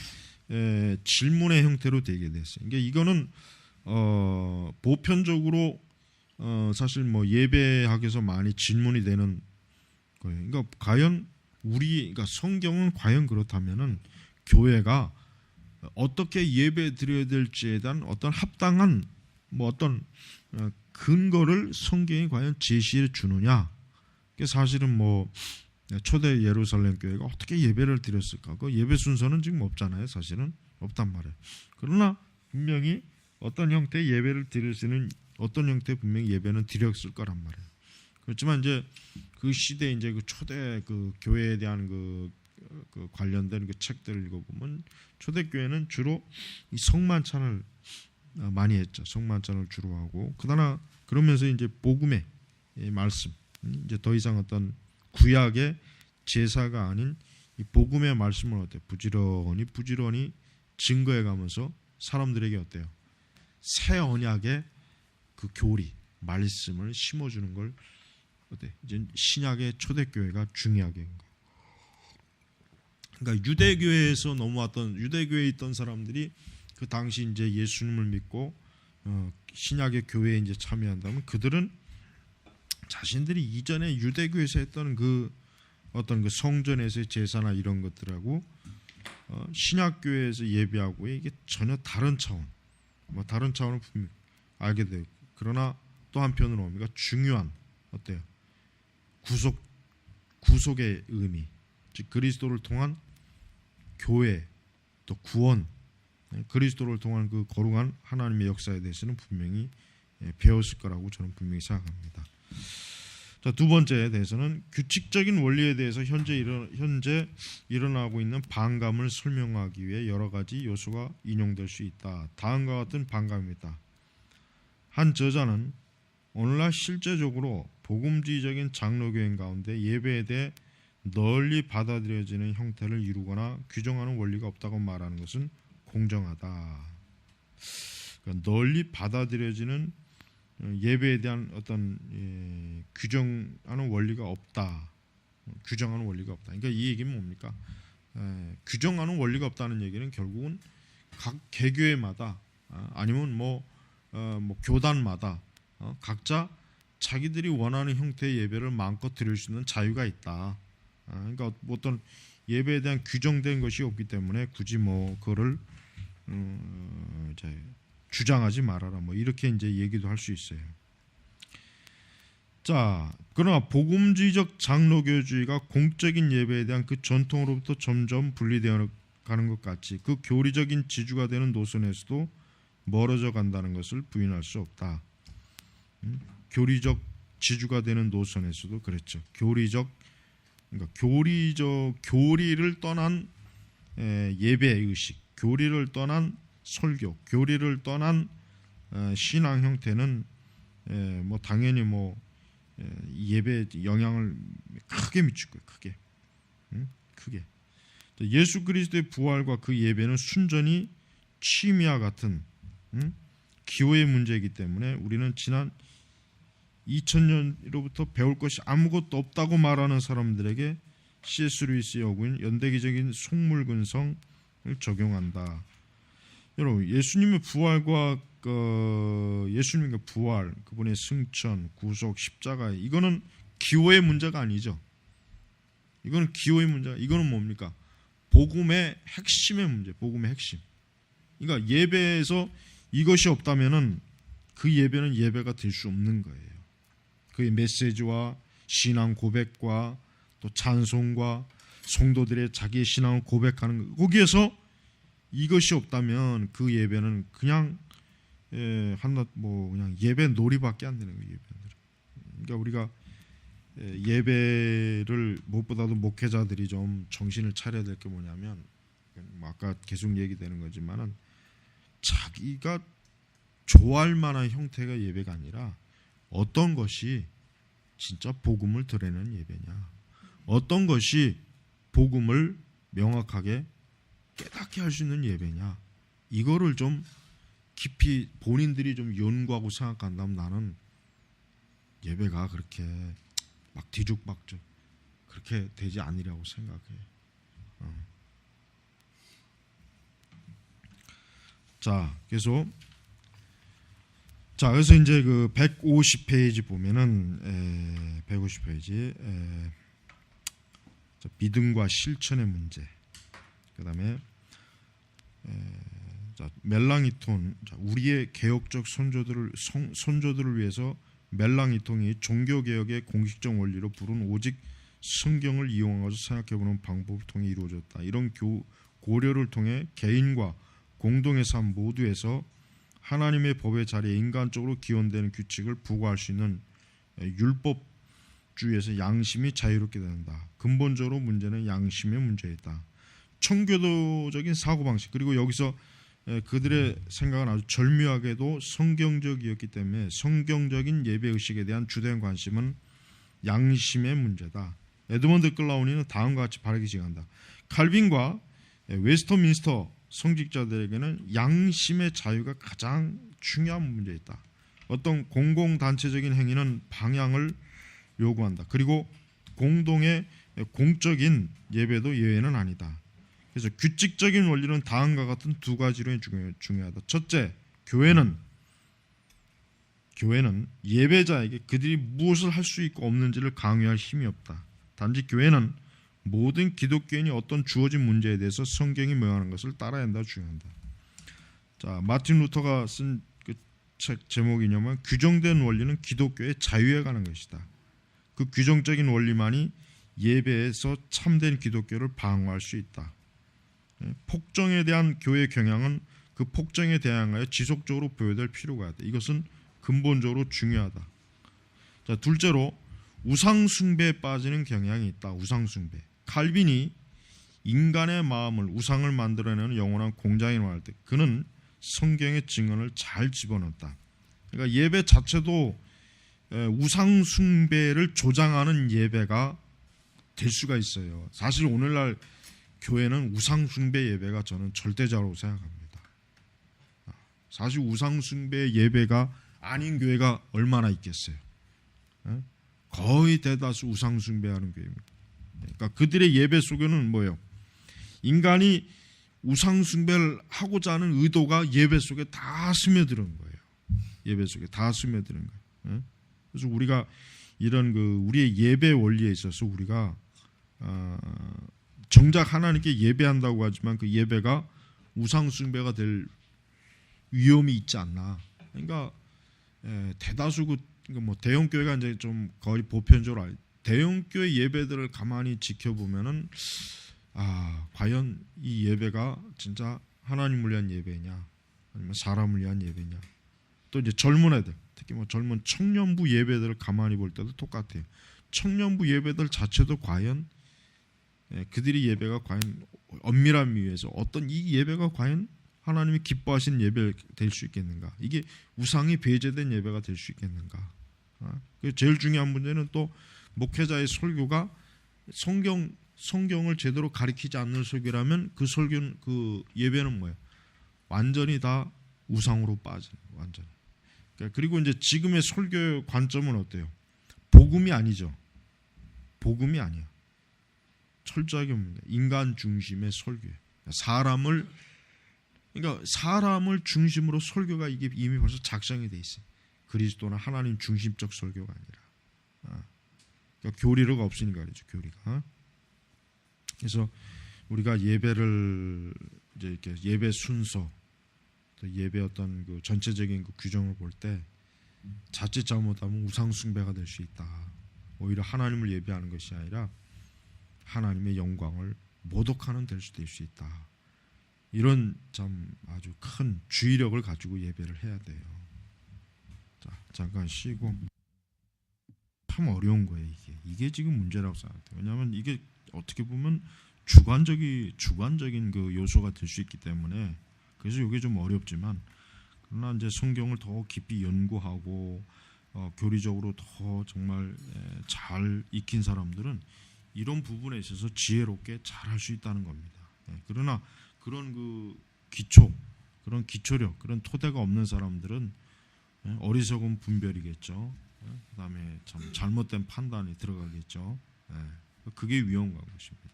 질문의 형태로 되게 됐어요. 그러니까 이거는 보편적으로 사실 뭐 예배학에서 많이 질문이 되는 거예요. 그러니까 과연 그러니까 성경은 과연 그렇다면은 교회가 어떻게 예배 드려야 될지에 대한 어떤 합당한 뭐 어떤 근거를 성경이 과연 제시해 주느냐? 사실은 뭐 초대 예루살렘 교회가 어떻게 예배를 드렸을까? 그 예배 순서는 지금 없잖아요. 사실은 없단 말이에요. 그러나 분명히 어떤 형태의 예배를 드릴 수는 어떤 형태의 분명히 예배는 드렸을 거란 말이에요. 그렇지만 이제 그 시대 이제 그 초대 그 교회에 대한 그 관련된 그 책들을 읽어보면 초대 교회는 주로 이 성만찬을 많이 했죠. 성만찬을 주로 하고, 그러면서 이제 복음의 말씀, 이제 더 이상 어떤 구약의 제사가 아닌 이 복음의 말씀을 어때요? 부지런히 증거해가면서 사람들에게 어때요? 새 언약의 그 교리, 말씀을 심어주는 걸 이제 신약의 초대교회가 중요하게 한 거. 그러니까 유대교회에서 넘어왔던 유대교회에 있던 사람들이 그 당시 이제 예수님을 믿고 신약의 교회에 이제 참여한다면 그들은 자신들이 이전에 유대교회에서 했던 그 어떤 그 성전에서의 제사나 이런 것들하고 신약교회에서 예배하고 이게 전혀 다른 차원, 다른 차원을 분명히 알게 되고, 그러나 또 한편으로 뭡니까? 중요한 어때요? 구속의 의미, 즉 그리스도를 통한 교회, 또 구원, 그리스도를 통한 그 거룩한 하나님의 역사에 대해서는 분명히 배웠을 거라고 저는 분명히 생각합니다. 자, 두 번째에 대해서는 규칙적인 원리에 대해서 현재 일어나고 있는 반감을 설명하기 위해 여러 가지 요소가 인용될 수 있다. 다음과 같은 반감입니다. 한 저자는 오늘날 실제적으로 복음주의적인 장로교회 가운데 예배에 대해 널리 받아들여지는 형태를 이루거나 규정하는 원리가 없다고 말하는 것은 공정하다. 그러니까 널리 받아들여지는 예배에 대한 어떤 규정하는 원리가 없다. 규정하는 원리가 없다. 그러니까 이 얘기는 뭡니까? 규정하는 원리가 없다는 얘기는 결국은 각 개교회마다 아니면 뭐 교단마다 각자 자기들이 원하는 형태의 예배를 마음껏 드릴 수 있는 자유가 있다. 그러니까 어떤 예배에 대한 규정된 것이 없기 때문에 굳이 뭐 그거를 이제 주장하지 말아라 뭐 이렇게 이제 얘기도 할 수 있어요. 자, 그러나 복음주의적 장로교주의가 공적인 예배에 대한 그 전통으로부터 점점 분리되어 가는 것 같이 그 교리적인 지주가 되는 노선에서도 멀어져 간다는 것을 부인할 수 없다. 교리적 지주가 되는 노선에서도 그랬죠. 그러니까 교리를 떠난 예배 의식, 교리를 떠난 설교, 교리를 떠난 신앙 형태는 뭐 당연히 뭐 예배에 영향을 크게 미칠 거예요. 크게. 예수 그리스도의 부활과 그 예배는 순전히 취미와 같은 기호의 문제이기 때문에 우리는 지난 2000년으로부터 배울 것이 아무것도 없다고 말하는 사람들에게 C.S. 루이스의 어구인 연대기적인 속물근성을 적용한다. 여러분, 예수님의 부활과 예수님의 부활, 그분의 승천, 구속, 십자가, 이거는 기호의 문제가 아니죠. 이거는 기호의 문제가, 이거는 뭡니까? 복음의 핵심의 문제, 복음의 핵심. 그러니까 예배에서 이것이 없다면은 그 예배는 예배가 될 수 없는 거예요. 그의 메시지와 신앙 고백과 또 찬송과 성도들의 자기의 신앙을 고백하는 것, 거기에서 이것이 없다면 그 예배는 그냥 그냥 예배 놀이밖에 안 되는 거예요. 예배는. 그러니까 우리가 예배를 무엇보다도 목회자들이 좀 정신을 차려야 될 게 뭐냐면, 뭐 아까 계속 얘기되는 거지만은 자기가 좋아할 만한 형태가 예배가 아니라 어떤 것이 진짜 복음을 드러내는 예배냐, 어떤 것이 복음을 명확하게 깨닫게 할 수 있는 예배냐, 이거를 좀 깊이 본인들이 좀 연구하고 생각한다면 나는 예배가 그렇게 막 뒤죽박죽 그렇게 되지 않으리라고 생각해. 자, 그래서 이제 그 150페이지 보면은 150페이지 믿음과 실천의 문제. 그다음에 멜랑이톤, 우리의 개혁적 선조들을 위해서 멜랑이톤이 종교개혁의 공식적 원리로 부른 오직 성경을 이용한 것을 생각해보는 방법을 통해 이루어졌다. 이런 고려를 통해 개인과 공동의 삶 모두에서 하나님의 법의 자리에 인간적으로 기원되는 규칙을 부과할 수 있는 율법주의에서 양심이 자유롭게 된다. 근본적으로 문제는 양심의 문제이다. 청교도적인 사고방식, 그리고 여기서 그들의 생각은 아주 절묘하게도 성경적이었기 때문에 성경적인 예배의식에 대한 주된 관심은 양심의 문제다. 에드먼드 클라우니는 다음과 같이 바르게 지적한다. 칼빈과 웨스터민스터 성직자들에게는 양심의 자유가 가장 중요한 문제이다. 어떤 공공단체적인 행위는 방향을 요구한다. 그리고 공동의 공적인 예배도 예외는 아니다. 그래서 규칙적인 원리는 다음과 같은 두 가지로 중요하다. 첫째, 교회는 예배자에게 그들이 무엇을 할 수 있고 없는지를 강요할 힘이 없다. 단지 교회는 모든 기독교인이 어떤 주어진 문제에 대해서 성경이 명하는 것을 따라야 한다 중요한다. 자, 마틴 루터가 쓴 그 책 제목이냐면 규정된 원리는 기독교의 자유에 관한 것이다. 그 규정적인 원리만이 예배에서 참된 기독교를 방어할 수 있다. 폭정에 대한 교회 경향은 그 폭정에 대항하여 지속적으로 보여될 필요가 있다. 이것은 근본적으로 중요하다. 자, 둘째로 우상 숭배에 빠지는 경향이 있다. 우상 숭배. 칼빈이 인간의 마음을 우상을 만들어내는 영원한 공장이라고 할 때 그는 성경의 증언을 잘 집어넣었다. 그러니까 예배 자체도 우상 숭배를 조장하는 예배가 될 수가 있어요. 사실 오늘날 교회는 우상 숭배 예배가 저는 절대자라고 생각합니다. 사실 우상 숭배 예배가 아닌 교회가 얼마나 있겠어요. 거의 대다수 우상 숭배하는 교회입니다. 그러니까 그들의 예배 속에는 뭐예요? 인간이 우상 숭배를 하고자 하는 의도가 예배 속에 다 스며드는 거예요. 예배 속에 다 스며드는 거예요. 그래서 우리가 이런 우리의 예배 원리에 있어서 우리가 정작 하나님께 예배한다고 하지만 그 예배가 우상 숭배가 될 위험이 있지 않나. 그러니까 대다수 뭐 대형 교회가 이제 좀 거의 보편적으로 대형 교회 예배들을 가만히 지켜보면은 과연 이 예배가 진짜 하나님을 위한 예배냐, 아니면 사람을 위한 예배냐. 또 이제 젊은 애들, 특히 뭐 젊은 청년부 예배들을 가만히 볼 때도 똑같아요. 청년부 예배들 자체도 과연 그들이 예배가 과연 엄밀한 의미에서 어떤 이 예배가 과연 하나님이 기뻐하시는 예배 될 수 있겠는가? 이게 우상이 배제된 예배가 될 수 있겠는가? 제일 중요한 문제는 또 목회자의 설교가 성경을 제대로 가리키지 않는 설교라면 그 설교는 그 예배는 뭐예요? 완전히 다 우상으로 빠지는 거예요. 완전히. 그리고 이제 지금의 설교 관점은 어때요? 복음이 아니죠. 복음이 아니야. 철저하게 인간 중심의 설교예요. 그러니까 사람을 중심으로 설교가 이게 이미 벌써 작성이 돼 있어요. 그리스도나 하나님 중심적 설교가 아니라. 그러니까 교리가 없으니까 그렇죠. 교리가. 그래서 우리가 예배를 이제 이렇게 예배 순서, 또 예배 어떤 그 전체적인 그 규정을 볼 때 자칫 잘못하면 우상 숭배가 될 수 있다. 오히려 하나님을 예배하는 것이 아니라 하나님의 영광을 모독하는 될 수도 있다. 이런 참 아주 큰 주의력을 가지고 예배를 해야 돼요. 자, 잠깐 쉬고. 참 어려운 거예요. 이게 지금 문제라고 생각해요. 왜냐하면 이게 어떻게 보면 주관적인 그 요소가 될 수 있기 때문에 그래서 이게 좀 어렵지만, 그러나 이제 성경을 더 깊이 연구하고 교리적으로 더 정말 잘 익힌 사람들은 이런 부분에 있어서 지혜롭게 잘 할 수 있다는 겁니다. 그러나 그런 그 그런 기초력, 그런 토대가 없는 사람들은 어리석은 분별이겠죠. 그다음에 참 잘못된 판단이 들어가겠죠. 그게 위험한 것입니다.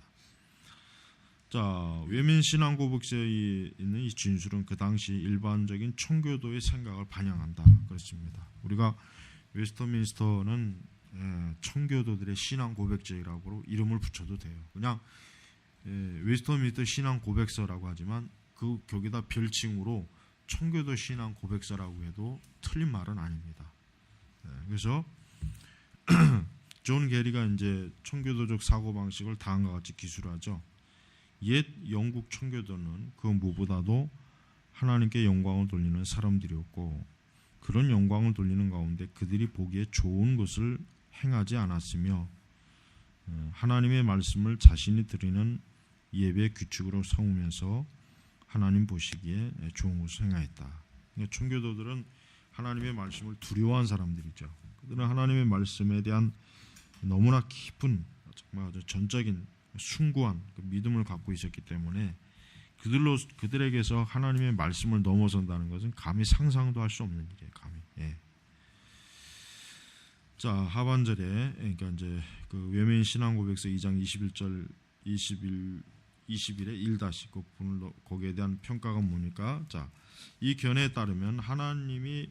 자, 외면 신앙 고백서에 있는 이 진술은 그 당시 일반적인 청교도의 생각을 반영한다. 그렇습니다. 우리가 웨스터민스터는 청교도들의 신앙 고백제라고 이름을 붙여도 돼요. 그냥 웨스터민스터 신앙 고백서라고 하지만 그 거기다 별칭으로 청교도 신앙 고백서라고 해도 틀린 말은 아닙니다. 그래서 존 게리가 이제 청교도적 사고 방식을 다음과 같이 기술하죠. 옛 영국 청교도는 그 무엇보다도 하나님께 영광을 돌리는 사람들이었고, 그런 영광을 돌리는 가운데 그들이 보기에 좋은 것을 행하지 않았으며 하나님의 말씀을 자신이 드리는 예배 규칙으로 삼으면서 하나님 보시기에 좋은 것을 행하였다. 그러니까 청교도들은 하나님의 말씀을 두려워한 사람들이죠. 그들은 하나님의 말씀에 대한 너무나 깊은 정말 아주 전적인 숭고한 그 믿음을 갖고 있었기 때문에 그들에게서 하나님의 말씀을 넘어선다는 것은 감히 상상도 할 수 없는 일이에요. 감히. 자, 하반절에 그러니까 이제 그 외면 신앙 고백서 2장 21절 21에 1다시 그 부분을 거기에 대한 평가가 뭡니까? 자, 이 견해에 따르면 하나님이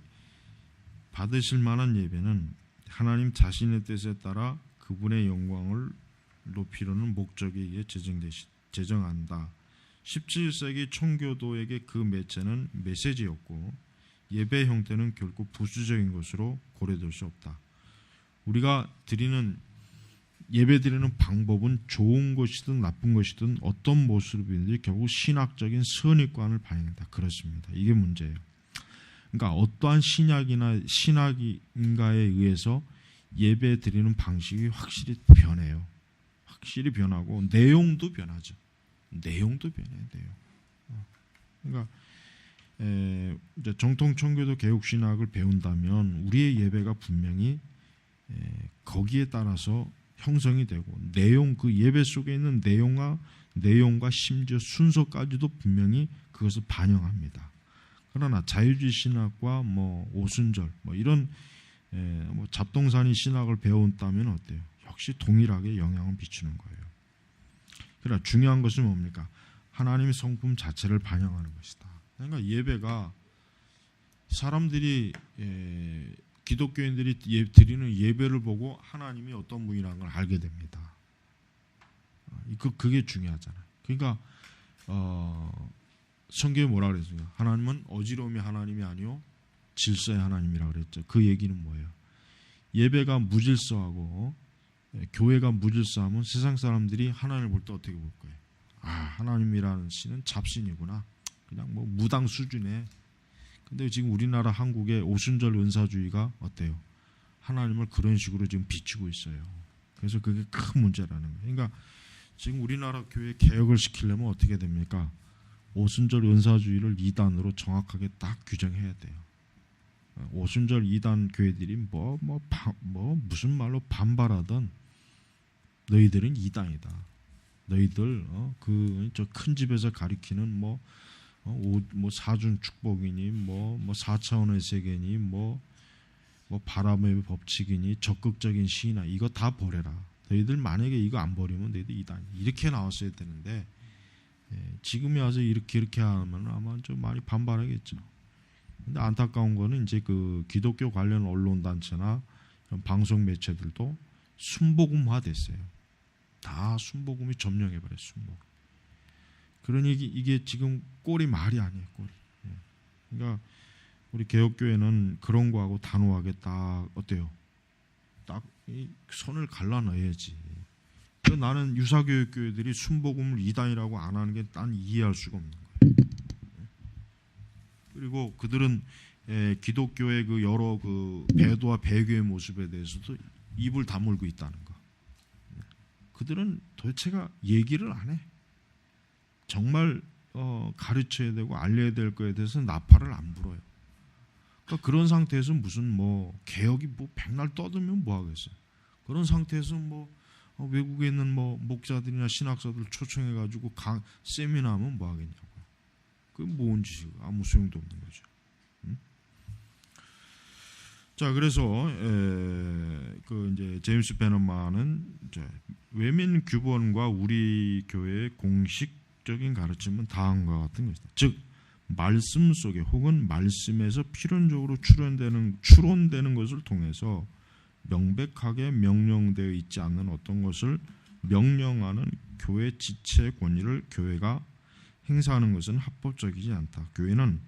받으실 만한 예배는 하나님 자신의 뜻에 따라 그분의 영광을 높이려는 목적에 의해 제정한다. 17세기 청교도에게 그 매체는 메시지였고 예배 형태는 결코 부수적인 것으로 고려될 수 없다. 우리가 예배 드리는 방법은 좋은 것이든 나쁜 것이든 어떤 모습이든지 결국 신학적인 선입관을 반영한다. 그렇습니다. 이게 문제예요. 그러니까 어떠한 신학인가에 의해서 예배 드리는 방식이 확실히 변해요. 확실히 변하고 내용도 변하죠. 내용도 변해요. 그러니까 이제 정통 청교도 개혁 신학을 배운다면 우리의 예배가 분명히 거기에 따라서 형성이 되고 그 예배 속에 있는 내용과 심지어 순서까지도 분명히 그것을 반영합니다. 그러나 자유주의 신학과 오순절 이런 잡동사니 신학을 배운다면 어때요? 역시 동일하게 영향을 미치는 거예요. 그러나 중요한 것은 뭡니까? 하나님의 성품 자체를 반영하는 것이다. 그러니까 예배가 사람들이 기독교인들이 드리는 예배를 보고 하나님이 어떤 분이라는 걸 알게 됩니다. 그게 중요하잖아요. 그러니까 성경에 뭐라 그랬습니까? 하나님은 어지러움의 하나님이 아니요 질서의 하나님이라고 그랬죠. 그 얘기는 뭐예요? 예배가 무질서하고 교회가 무질서하면 세상 사람들이 하나님을 볼 때 어떻게 볼 거예요? 아, 하나님이라는 신은 잡신이구나. 그냥 뭐 무당 수준에. 근데 지금 우리나라 한국의 오순절 은사주의가 어때요? 하나님을 그런 식으로 지금 비추고 있어요. 그래서 그게 큰 문제라는 거예요. 그러니까 지금 우리나라 교회 개혁을 시키려면 어떻게 됩니까? 오순절 은사주의를 2단으로 정확하게 딱 규정해야 돼요. 오순절 2단 교회들이 무슨 말로 반발하던 너희들은 2단이다. 너희들 저 큰 집에서 가리키는 사준 축복이니 뭐 4차원의 세계니 뭐 바람의 법칙이니 적극적인 시이나 이거 다 버려라. 너희들 만약에 이거 안 버리면 너희들 2단 이렇게 나왔어야 되는데 지금에 와서 이렇게 하면 아마 좀 많이 반발하겠죠. 근데 안타까운 거는 이제 그 기독교 관련 언론 단체나 방송 매체들도 순복음화 됐어요. 다 순복음이 점령해 버렸어요. 순복음. 그러니 이게 지금 꼴이 말이 아니에요. 꼴이. 그러니까 우리 개혁교회는 그런 거하고 단호하게 딱 어때요? 딱 이 선을 갈라놔야지. 나는 유사교육 교회들이 순복음을 이단이라고 안 하는 게 난 이해할 수가 없는 거예요. 그리고 그들은 기독교의 그 여러 그 배도와 배교의 모습에 대해서도 입을 다물고 있다는 거. 그들은 도대체가 얘기를 안 해. 정말 가르쳐야 되고 알려야 될 거에 대해서 나팔을 안 불어요. 그러니까 그런 상태에서 무슨 개혁이 백날 떠들면 뭐 하겠어요. 그런 상태에서 외국에 있는 목자들이나 신학자들 초청해 가지고 세미나 하면 뭐 하겠냐고요. 그게 뭔 짓이고 아무 소용도 없는 거죠. 자, 그래서 그 이제 제임스 베너만은 이제 외민 규범과 우리 교회의 공식적인 가르침은 다음과 같은 것이다. 즉 말씀 속에 혹은 말씀에서 필연적으로 추론되는 것을 통해서 명백하게 명령되어 있지 않는 어떤 것을 명령하는 교회 지체 권위를 교회가 행사하는 것은 합법적이지 않다. 교회는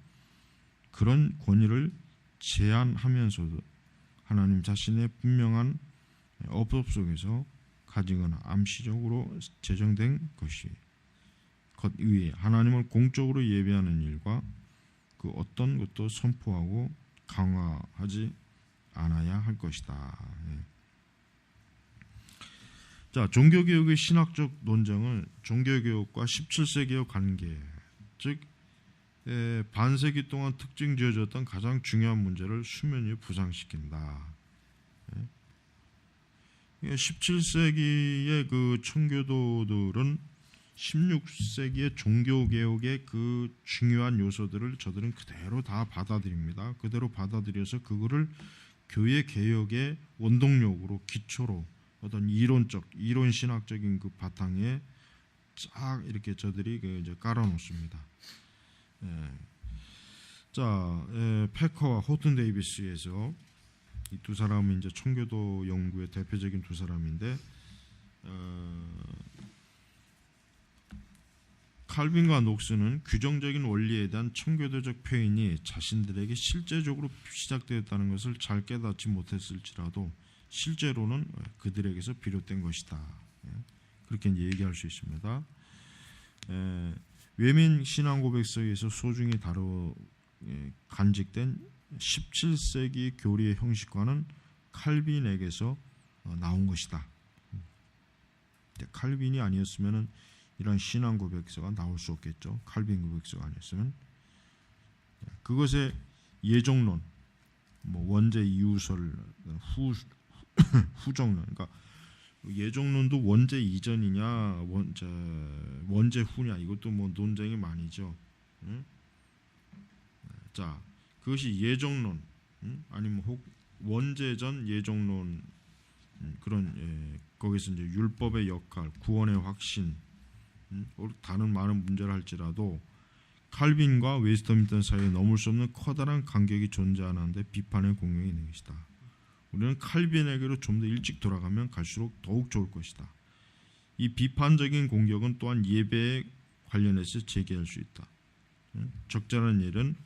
그런 권위를 제한하면서도 하나님 자신의 분명한 업법 속에서 가지거나 암시적으로 제정된 것 위에 하나님을 공적으로 예배하는 일과 그 어떤 것도 선포하고 강화하지 않아야 할 것이다. 자, 종교개혁의 신학적 논쟁을 종교개혁과 17세기의 관계, 즉 반세기 동안 특징 지어졌던 가장 중요한 문제를 수면 위에 부상시킨다. 17세기의 그 청교도들은 16세기의 종교개혁의 그 중요한 요소들을 저들은 그대로 다 받아들입니다. 그대로 받아들여서 그거를 교회 개혁의 원동력으로 기초로 어떤 이론 신학적인 그 바탕에 쫙 이렇게 저들이 이제 깔아놓습니다. 자, 패커와 호튼 데이비스에서 이 두 사람은 이제 청교도 연구의 대표적인 두 사람인데, 칼빈과 녹스는 규정적인 원리에 대한 청교도적 표현이 자신들에게 실제적으로 시작되었다는 것을 잘 깨닫지 못했을지라도 실제로는 그들에게서 비롯된 것이다. 그렇게 얘기할 수 있습니다. 외민 신앙 고백서에서 소중히 간직된 17세기 교리의 형식과는 칼빈에게서 나온 것이다. 칼빈이 아니었으면 이런 신앙 고백서가 나올 수 없겠죠. 칼빈 고백서가 아니었으면. 그것의 예종론, 원제 이유설, 후정론. 그러니까 예종론도 원제 이전이냐, 원제 후냐, 이것도 논쟁이 많이죠. 자, 그것이 예종론, 아니면 혹 원제전 예종론, 그런 거기서 이제 율법의 역할, 구원의 확신, 다른 많은 문제를 할지라도 칼빈과 웨스터민턴 사이에 넘을 수 없는 커다란 간격이 존재하는데 비판의 공명이 있는 것이다. 우리는 칼빈에게로 좀 더 일찍 돌아가면 갈수록 더욱 좋을 것이다. 이 비판적인 공격은 또한 예배에 관련해서 제기할 수 있다. 적절한 예는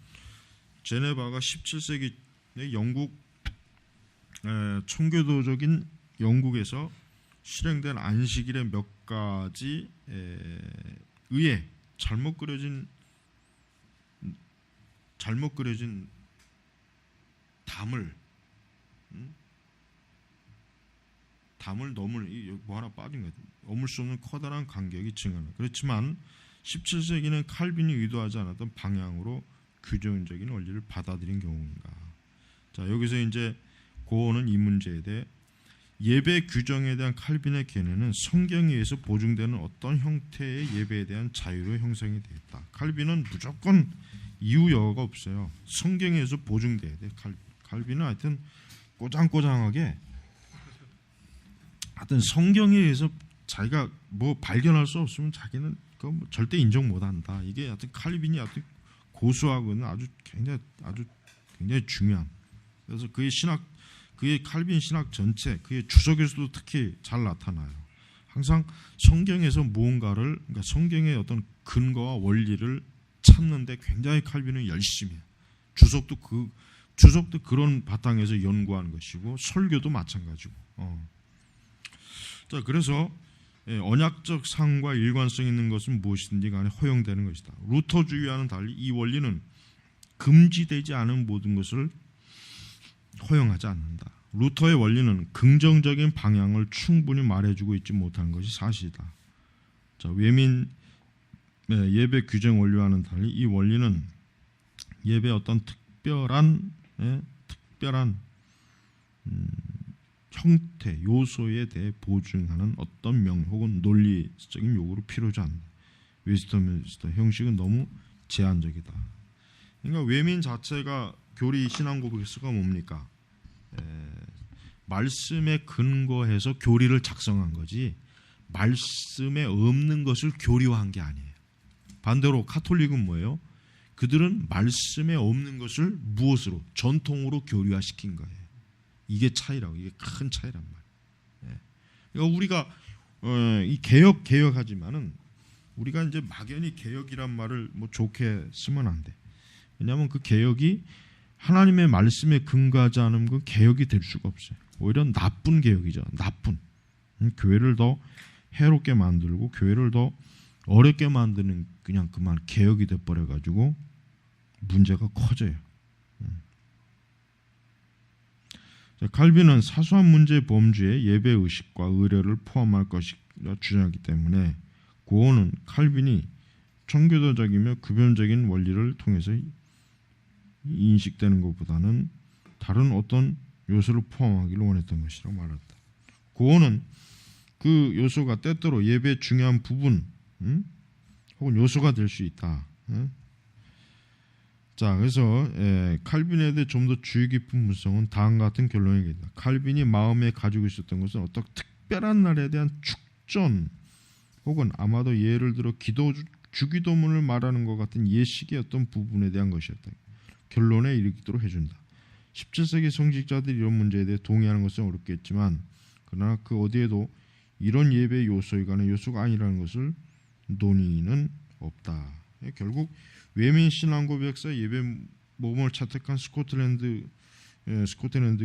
제네바가 17세기 영국 청교도적인 영국에서 실행된 안식일의 몇 가지 의에 잘못 그려진 담을 넘을 뭐 하나 빠진 것 같아요. 넘을 수 없는 커다란 간격이 증언을. 그렇지만 17세기는 칼빈이 의도하지 않았던 방향으로 규정적인 원리를 받아들인 경우인가. 자, 여기서 이제 고어는 이 문제에 대해 예배 규정에 대한 칼빈의 견해는 성경에 의해서 보증되는 어떤 형태의 예배에 대한 자유로 형성이 되었다. 칼빈은 무조건 이유 여하가 없어요. 성경에 의해서 보증돼야 돼. 칼빈은 하여튼 꼬장꼬장하게 하여튼 성경에 의해서 자기가 뭐 발견할 수 없으면 자기는 그거 뭐 절대 인정 못한다. 이게 하여튼 칼빈이 하여튼 고수하고는 아주 굉장히 중요한. 그래서 그의 칼빈 신학 전체, 그의 주석에서도 특히 잘 나타나요. 항상 성경에서 무언가를, 그러니까 성경의 어떤 근거와 원리를 찾는데 굉장히 칼빈은 열심히 해요. 주석도 그런 바탕에서 연구하는 것이고 설교도 마찬가지고. 자, 그래서 언약적 상과 일관성 있는 것은 무엇이든지 간에 허용되는 것이다. 루터주의와는 달리 이 원리는 금지되지 않은 모든 것을 허용하지 않는다. 루터의 원리는 긍정적인 방향을 충분히 말해주고 있지 못한 것이 사실이다. 자, 외민 예배 규정 원리와는 달리 이 원리는 예배의 어떤 특별한 형태, 요소에 대해 보증하는 어떤 명 혹은 논리적인 요구를 필요하지 않는다. 웨스터민스터 형식은 너무 제한적이다. 그러니까 외민 자체가 교리 신앙 고백서가 뭡니까? 말씀에 근거해서 교리를 작성한 거지 말씀에 없는 것을 교리화한 게 아니에요. 반대로 카톨릭은 뭐예요? 그들은 말씀에 없는 것을 무엇으로? 전통으로 교리화시킨 거예요. 이게 차이라고. 이게 큰 차이란 말이에요. 그러니까 우리가 이 개혁하지만은 우리가 이제 막연히 개혁이란 말을 뭐 좋게 쓰면 안 돼. 왜냐하면 그 개혁이 하나님의 말씀에 근거하지 않으면 그 개혁이 될 수가 없어요. 오히려 나쁜 개혁이죠. 나쁜. 교회를 더 해롭게 만들고 교회를 더 어렵게 만드는 그냥 그만 개혁이 돼버려 가지고 문제가 커져요. 칼빈은 사소한 문제의 범주에 예배 의식과 의례를 포함할 것이라 주장하기 때문에 고어는 칼빈이 청교도적이며 급연적인 원리를 통해서 인식되는 것보다는 다른 어떤 요소를 포함하기를 원했던 것이라고 말했다. 고어는 그 요소가 때때로 예배의 중요한 부분 혹은 요소가 될 수 있다. 자, 그래서 칼빈에 대해 좀 더 주의 깊은 분석은 다음과 같은 결론이 있다. 칼빈이 마음에 가지고 있었던 것은 어떤 특별한 날에 대한 축전 혹은 아마도 예를 들어 주기도문을 말하는 것 같은 예식의 어떤 부분에 대한 것이었다. 결론에 이르도록 해준다. 17세기 성직자들이 이런 문제에 대해 동의하는 것은 어렵겠지만 그러나 그 어디에도 이런 예배의 요소이거나 요소가 아니라는 것을 논의는 없다. 결국 외민 신앙 고백사 예배 모범을 채택한 스코틀랜드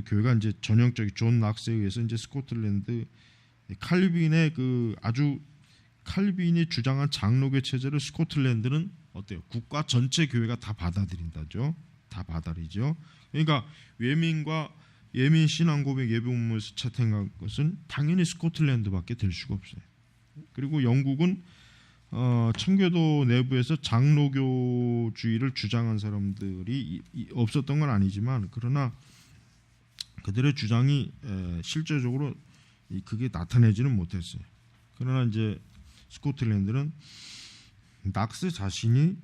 교회가 이제 전형적인 존 낙스에 의해서 이제 스코틀랜드 칼빈의 칼빈이 주장한 장로교 체제를 스코틀랜드는 어때요? 국가 전체 교회가 다 받아들인다죠. 다 받아들이죠. 그러니까 예민 신앙 고백 예배 모범에서 채택한 것은 당연히 스코틀랜드밖에 될 수가 없어요. 그리고 영국은 청교도 내부에서 장로교주의를 주장한 사람들이 없었던 건 아니지만 그러나 그들의 주장이 실제적으로 그게 나타내지는 못했어요. 그러나 이제 스코틀랜드는 낙스 자신이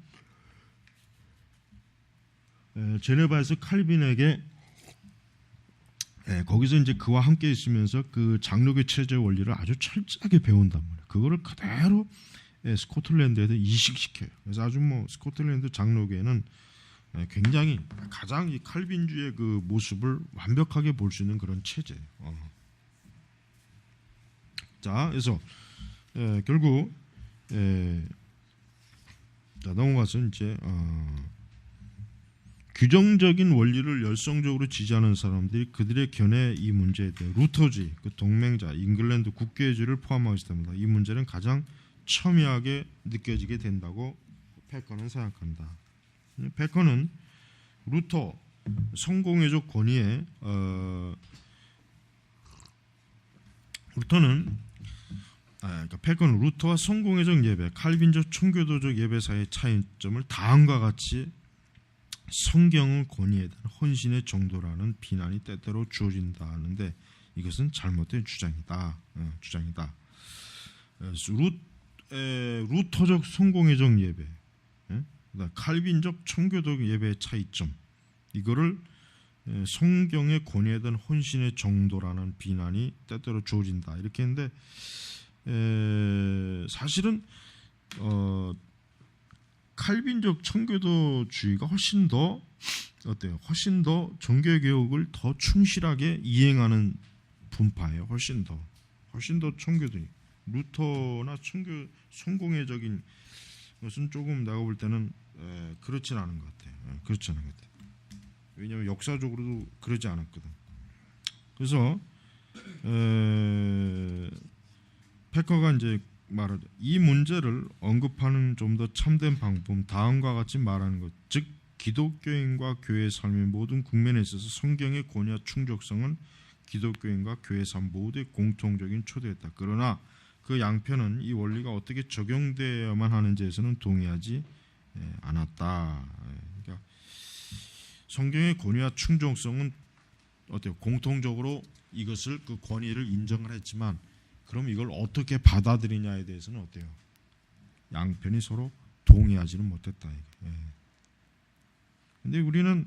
제네바에서 칼빈에게 거기서 이제 그와 함께 있으면서 그 장로교 체제 원리를 아주 철저하게 배운단 말이에요. 그거를 그대로 스코틀랜드에도 이식시켜요. 그래서 아주 뭐 스코틀랜드 장로교회는 굉장히 가장 이 칼빈주의 그 모습을 완벽하게 볼 수 있는 그런 체제예요. 자, 그래서 결국 자, 넘어가서 이제 규정적인 원리를 열성적으로 지지하는 사람들이 그들의 견해 이 문제에 대해 루터주의, 그 동맹자, 잉글랜드 국교주의를 포함하고 있습니다. 이 문제는 가장 첨예하게 느껴지게 된다고 패커는 생각한다. 패커는 루터 성공회적 권위에 그러니까 패커는 루터와 성공회적 예배, 칼빈적 청교도적 예배 사이의 차이점을 다음과 같이 성경을 권위에 대한 헌신의 정도라는 비난이 때때로 주어진다 하는데 이것은 잘못된 주장이다. 루터적 성공회적 예배, 칼빈적 청교도적 예배의 차이점, 이거를 성경의 권위에 대한 헌신의 정도라는 비난이 때때로 주어진다 이렇게 했는데 사실은 칼빈적 청교도주의가 훨씬 더 어때요? 훨씬 더 종교개혁을 더 충실하게 이행하는 분파예요. 훨씬 더 청교도 루터나 청교 성공회적인 것은 조금 내가 볼 때는 그렇진 않은 것 같아요. 왜냐하면 역사적으로도 그러지 않았거든. 그래서 패커가 이제 말하죠. 이 문제를 언급하는 좀 더 참된 방법은 다음과 같이 말하는 것, 즉 기독교인과 교회 삶의 모든 국면에 있어서 성경의 권위와 충족성은 기독교인과 교회 삶 모두의 공통적인 초대였다. 그러나 그 양편은 이 원리가 어떻게 적용되어야만 하는지에서는 동의하지 않았다. 그러니까 성경의 권위와 충족성은 어때요? 공통적으로 이것을 그 권위를 인정을 했지만 그럼 이걸 어떻게 받아들이냐에 대해서는 어때요? 양편이 서로 동의하지는 못했다. 근데 우리는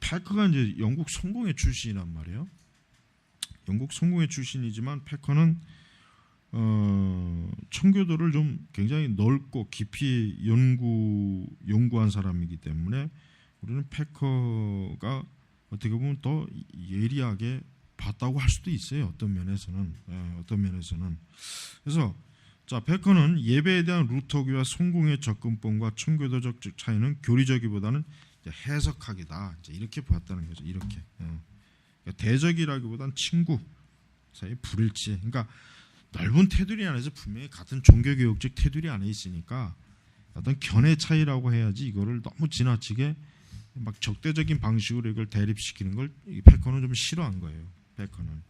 패커가 이제 영국 성공회 출신이란 말이에요. 영국 성공회 출신이지만 패커는 청교도를 좀 굉장히 넓고 깊이 연구한 사람이기 때문에 우리는 패커가 어떻게 보면 더 예리하게 봤다고 할 수도 있어요. 어떤 면에서는. 그래서 자, 패커는 예배에 대한 루터교와 성공의 접근법과 청교도적 차이는 교리적이보다는 해석학이다. 이제 이렇게 봤다는 거죠. 이렇게. 그러니까 대적이라기보다는 친구 사이 불일치. 그러니까 넓은 테두리 안에서 분명히 같은 종교개혁적 테두리 안에 있으니까 어떤 견해 차이라고 해야지 이거를 너무 지나치게 막 적대적인 방식으로 이걸 대립시키는 걸 패커는 좀 싫어한 거예요. 패커는.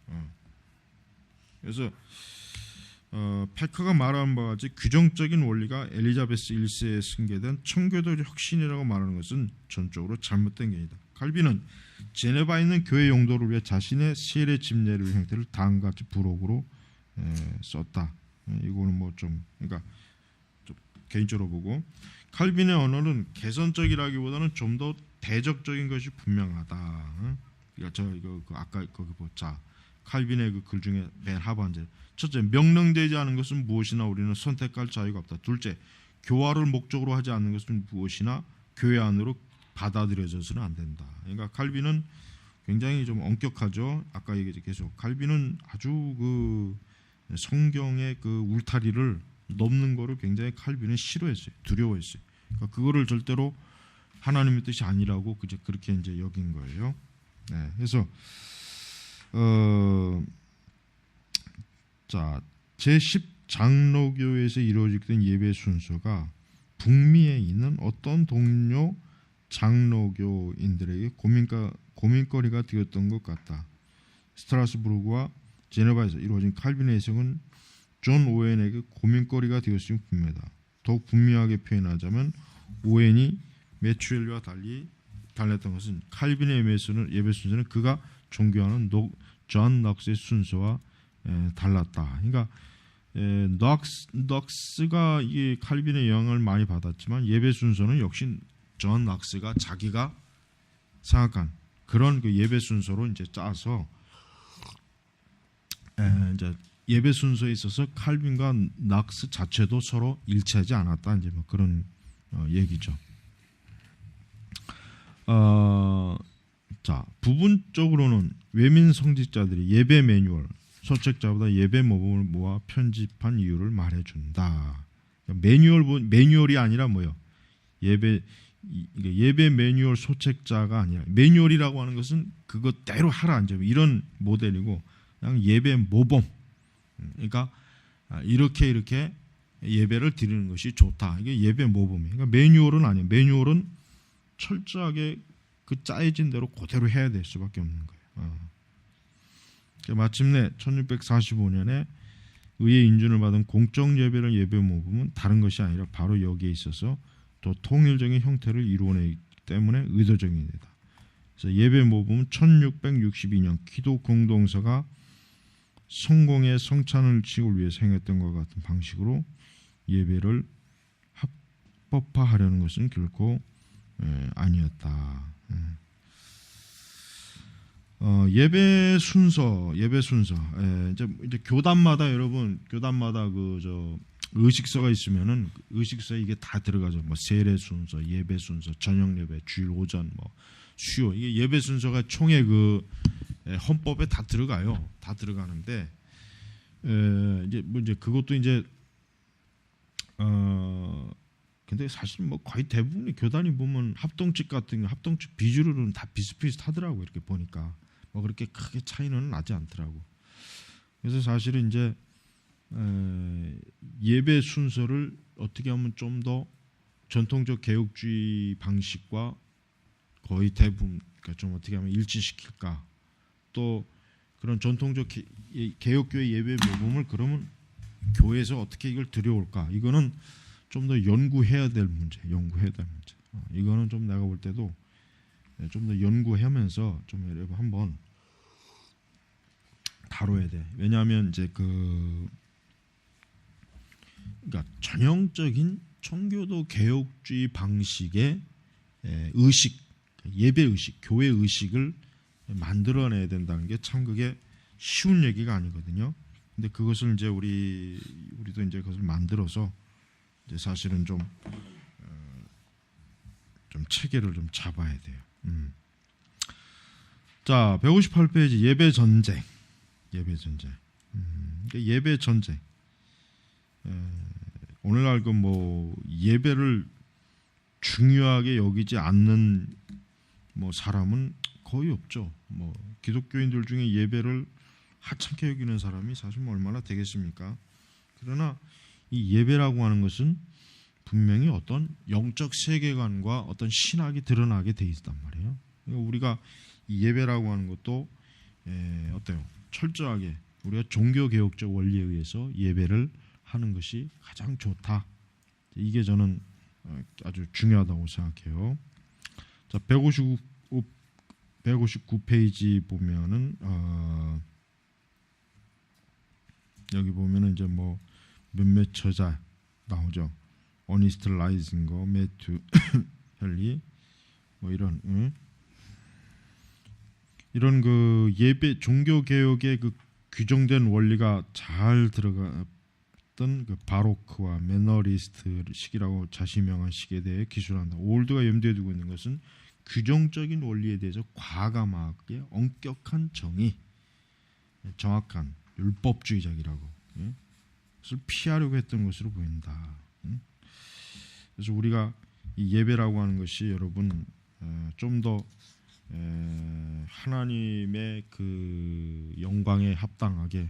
그래서 패커가 말한 바와 같이 규정적인 원리가 엘리자베스 1세에 승계된 청교도적 혁신이라고 말하는 것은 전적으로 잘못된 견해이다. 칼빈은 제네바에 있는 교회 용도를 위해 자신의 세례 집례를 형태를 다음과 같이 부록으로 썼다. 이거는 뭐 좀 그러니까 좀 개인적으로 보고 칼빈의 언어는 개선적이라기보다는 좀 더 대적적인 것이 분명하다. 이거 아까 거기 보자. 칼빈의 그 글 중에 맨 하반절. 첫째, 명령되지 않은 것은 무엇이나 우리는 선택할 자유가 없다. 둘째, 교화를 목적으로 하지 않는 것은 무엇이나 교회 안으로 받아들여져서는 안 된다. 그러니까 칼빈은 굉장히 좀 엄격하죠. 아까 얘기했죠. 계속 칼빈은 아주 그 성경의 그 울타리를 넘는 거를 굉장히 칼빈은 싫어했어요. 두려워했어요. 그러니까 그거를 절대로 하나님의 뜻이 아니라고 그렇게 이제 여긴 거예요. 네, 그래서 자, 제10 장로교에서 이루어지던 예배 순서가 북미에 있는 어떤 동료 장로교인들에게 고민거리가 되었던 것 같다. 스트라스부르크와 제네바에서 이루어진 칼빈의 해석은 존 오웬에게 고민거리가 되었음이 분명하다. 더욱 분명하게 표현하자면 오웬이 매추엘과 달랐던 것은 칼빈의 예배 순서는 그가 종교하는 존 넉스의 순서와 달랐다. 그러니까 넉스가 이 칼빈의 영향을 많이 받았지만 예배 순서는 역시 존 넉스가 자기가 생각한 그런 그 예배 순서로 이제 짜서 이제 예배 순서에 있어서 칼빈과 낙스 자체도 서로 일치하지 않았다. 이제 뭐 그런 얘기죠. 자, 부분적으로는 외민 성직자들이 예배 매뉴얼, 소책자보다 예배 모범을 모아 편집한 이유를 말해준다. 매뉴얼이 아니라 뭐요? 예배 매뉴얼 소책자가 아니라, 매뉴얼이라고 하는 것은 그것대로 하라 이제 이런 모델이고, 그냥 예배 모범. 그러니까 이렇게 예배를 드리는 것이 좋다. 이게 예배 모범이에요. 그러니까 매뉴얼은 아니에요. 매뉴얼은 철저하게 그 짜여진 대로 그대로 해야 될 수밖에 없는 거예요. 마침내 1645년에 의회 인준을 받은 공적 예배를 예배 모범은 다른 것이 아니라 바로 여기에 있어서 또 통일적인 형태를 이루어내기 때문에 의도적인 일이다. 그래서 예배 모범은 1662년 기도 공동서가 성공의 성찬을 위해서 행했던 것과 같은 방식으로 예배를 합법화하려는 것은 결코 아니었다. 예배 순서. 이제 교단마다 여러분, 그 의식서가 있으면은 의식서에 이게 다 들어가죠. 뭐 세례 순서, 예배 순서, 저녁 예배, 주일 오전, 뭐 수요. 이게 예배 순서가 총회 그 헌법에 다 들어가요. 다 들어가는데 이제 그것도 이제 근데 사실 뭐 거의 대부분의 교단이 보면 합동칙 같은 합동칙 비주류는 다 비슷비슷하더라고. 이렇게 보니까 뭐 그렇게 크게 차이는 나지 않더라고. 그래서 사실은 이제 예배 순서를 어떻게 하면 좀 더 전통적 개혁주의 방식과 거의 대부분, 그러니까 좀 어떻게 하면 일치시킬까, 또 그런 전통적 개혁교회 예배 모범을 그러면 교회에서 어떻게 이걸 들여올까, 이거는 좀 더 연구해야 될 문제. 이거는 좀 내가 볼 때도 좀 더 연구하면서 좀 여러분 한번 다뤄야 돼. 왜냐하면 이제 그러니까 전형적인 청교도 개혁주의 방식의 의식, 예배 의식, 교회 의식을 만들어내야 된다는 게 참 그게 쉬운 얘기가 아니거든요. 근데 그것을 이제 우리도 이제 그것을 만들어서 이제 사실은 좀 체계를 좀 잡아야 돼요. 자, 158페이지 예배 전쟁. 예배 전쟁. 오늘날 뭐 예배를 중요하게 여기지 않는 뭐 사람은 거의 없죠. 뭐 기독교인들 중에 예배를 하찮게 여기는 사람이 사실 뭐 얼마나 되겠습니까? 그러나 이 예배라고 하는 것은 분명히 어떤 영적 세계관과 어떤 신학이 드러나게 돼 있단 말이에요. 그러니까 우리가 이 예배라고 하는 것도 어때요? 철저하게 우리가 종교개혁적 원리에 의해서 예배를 하는 것이 가장 좋다. 이게 저는 아주 중요하다고 생각해요. 자, 159페이지 보면은 여기 보면은 이제 뭐 몇몇 저자 나오죠. 어니스트 라이징거, 매튜 헬리, 뭐 이런 그 예배 종교 개혁의 그 규정된 원리가 잘 들어갔던 그 바로크와 매너리스트 시기라고 자시명한 시기에 대해 기술한다. 올드가 염두에 두고 있는 것은 규정적인 원리에 대해서 과감하게 엄격한 정의, 정확한 율법주의적이라고 그것을 피하려고 했던 것으로 보인다. 그래서 우리가 이 예배라고 하는 것이 여러분 좀 더 하나님의 그 영광에 합당하게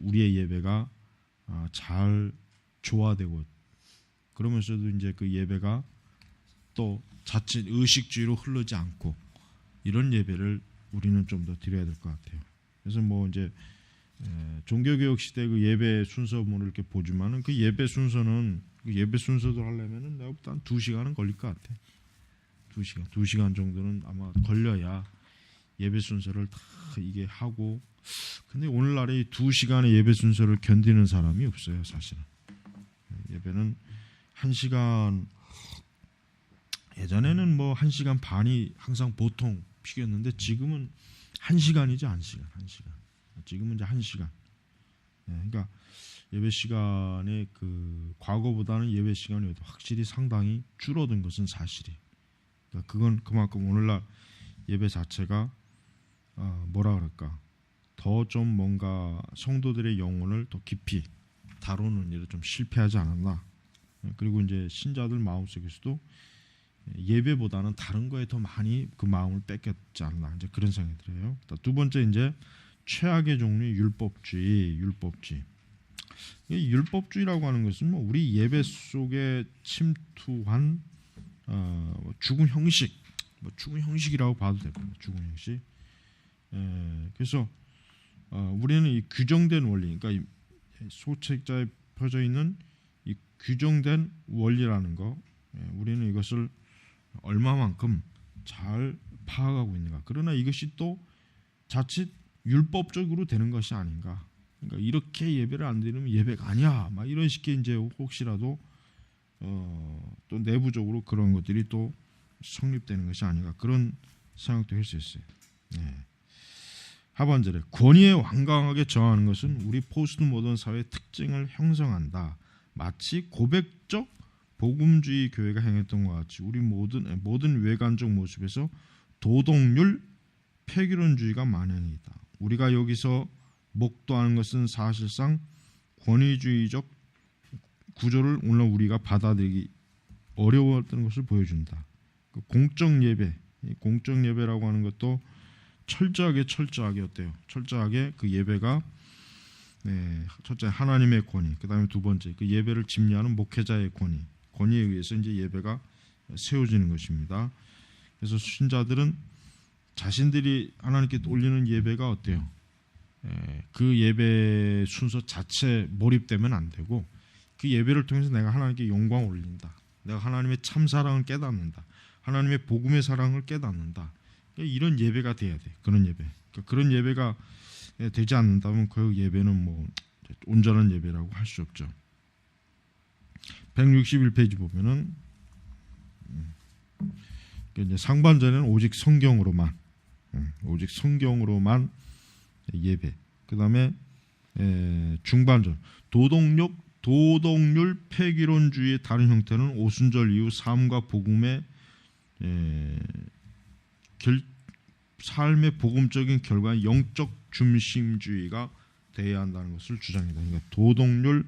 우리의 예배가 잘 조화되고, 그러면서도 이제 그 예배가 또 자칫 의식주의로 흐르지 않고 이런 예배를 우리는 좀 더 드려야 될 것 같아요. 그래서 뭐 이제 종교개혁 시대 그 예배 순서문을 이렇게 보지만은 그 예배 순서는 그 예배 순서도 하려면은 내가 볼 때 한 2시간은 걸릴 것 같아. 2시간 정도는 아마 걸려야 예배 순서를 다 이게 하고. 근데 오늘날에 2시간의 예배 순서를 견디는 사람이 없어요, 사실은. 예배는 1시간, 예전에는 뭐 1시간 반이 항상 보통 피겠는데 지금은 1시간이죠, 1시간. 지금은 이제 1시간. 그러니까 예배 시간에 그 과거보다는 예배 시간이 확실히 상당히 줄어든 것은 사실이. 그러니까 그건 그만큼 오늘날 예배 자체가 뭐라 그럴까, 더 좀 뭔가 성도들의 영혼을 더 깊이 다루는 일에 좀 실패하지 않았나. 그리고 이제 신자들 마음속에서도 예배보다는 다른 거에 더 많이 그 마음을 뺏겼지 않나, 이제 그런 생각이 들어요. 두 번째, 이제 최악의 종류 율법주의. 이 율법주의라고 하는 것은 뭐 우리 예배 속에 침투한 죽은 형식, 뭐 죽은 형식이라고 봐도 됩니다. 죽은 형식. 그래서 우리는 이 규정된 원리, 그러니까 이 소책자에 펴져 있는 이 규정된 원리라는 거, 우리는 이것을 얼마만큼 잘 파악하고 있는가. 그러나 이것이 또 자칫 율법적으로 되는 것이 아닌가. 그러니까 이렇게 예배를 안 드리면 예배가 아니야, 막 이런 식의 이제 혹시라도 또 내부적으로 그런 것들이 또 성립되는 것이 아닌가, 그런 생각도 할 수 있어요. 하반절에 권위에 완강하게 저항하는 것은 우리 포스트 모던 사회의 특징을 형성한다. 마치 고백적 복음주의 교회가 행했던 것 같이 우리 모든 외관적 모습에서 도덕률 폐기론주의가 만연이다. 우리가 여기서 목도하는 것은 사실상 권위주의적 구조를 오늘 우리가 받아들이기 어려웠던 것을 보여준다. 그 공적 예배라고 하는 것도 철저하게 어때요? 철저하게 그 예배가 첫째 하나님의 권위, 그다음에 두 번째 그 예배를 집례하는 목회자의 권위에 의해서 이제 예배가 세워지는 것입니다. 그래서 신자들은 자신들이 하나님께 올리는 예배가 어때요? 그 예배 순서 자체 몰입되면 안 되고 그 예배를 통해서 내가 하나님께 영광을 올린다. 내가 하나님의 참 사랑을 깨닫는다. 하나님의 복음의 사랑을 깨닫는다. 이런 예배가 돼야 돼. 그런 예배. 그런 예배가 되지 않는다면 그 예배는 뭐 온전한 예배라고 할 수 없죠. 161페이지 보면은 이제 상반절에는 오직 성경으로만 예배. 그다음에 중반절 도덕률 폐기론주의의 다른 형태는 오순절 이후 삶과 복음의 삶의 복음적인 결과 영적 중심주의가 되어야 한다는 것을 주장합니다. 그러니까 도덕률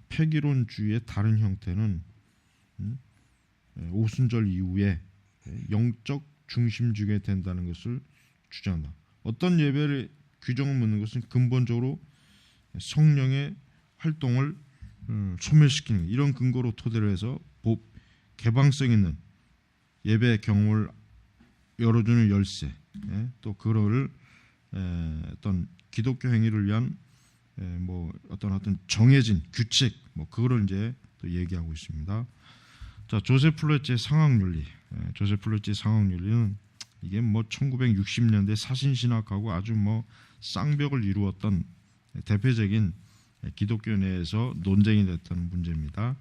폐기론주의의 다른 형태는 오순절 이후에 영적 중심주의가 된다는 것을 주장한다. 어떤 예배를 규정을 묻는 것은 근본적으로 성령의 활동을 소멸시키는 이런 근거로 토대로 해서 개방성 있는 예배 경험을 열어주는 열쇠, 또 그거를 어떤 기독교 행위를 위한 뭐 어떤 정해진 규칙, 뭐 그거를 이제 또 얘기하고 있습니다. 자, 조세 플래츠의 상황윤리. 조세 플래츠의 상황윤리는 이게 뭐 1960년대 사신신학하고 아주 뭐 쌍벽을 이루었던 대표적인 기독교 내에서 논쟁이 됐던 문제입니다.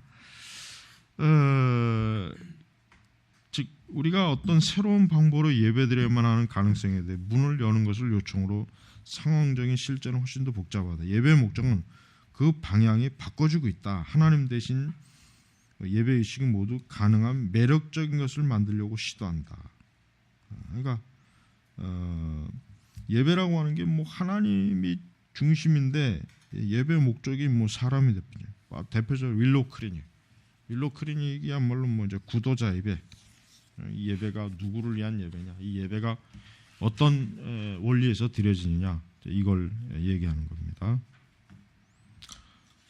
즉 우리가 어떤 새로운 방법으로 예배드려야만 하는 가능성에 대해 문을 여는 것을 요청으로 상황적인 실제는 훨씬 더 복잡하다. 예배의 목적은 그 방향이 바꿔주고 있다. 하나님 대신 예배의식이 모두 가능한 매력적인 것을 만들려고 시도한다. 그러니까 예배라고 하는 게 뭐 하나님이 중심인데 예배 목적이 뭐 사람이 대표적으로 윌로크리닉이야말로 뭐 이제 구도자 예배. 이 예배가 누구를 위한 예배냐? 이 예배가 어떤 원리에서 드려지느냐? 이걸 얘기하는 겁니다.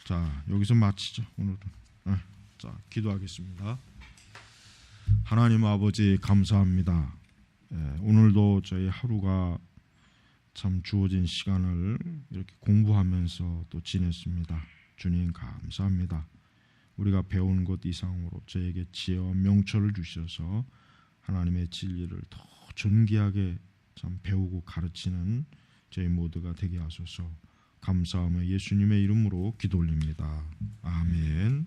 자, 여기서 마치죠. 오늘은. 자, 기도하겠습니다. 하나님 아버지 감사합니다. 오늘도 저희 하루가 참 주어진 시간을 이렇게 공부하면서 또 지냈습니다. 주님 감사합니다. 우리가 배운 것 이상으로 저에게 지혜와 명철을 주셔서 하나님의 진리를 더 존귀하게 참 배우고 가르치는 저희 모두가 되게 하소서. 감사하며 예수님의 이름으로 기도 올립니다. 아멘.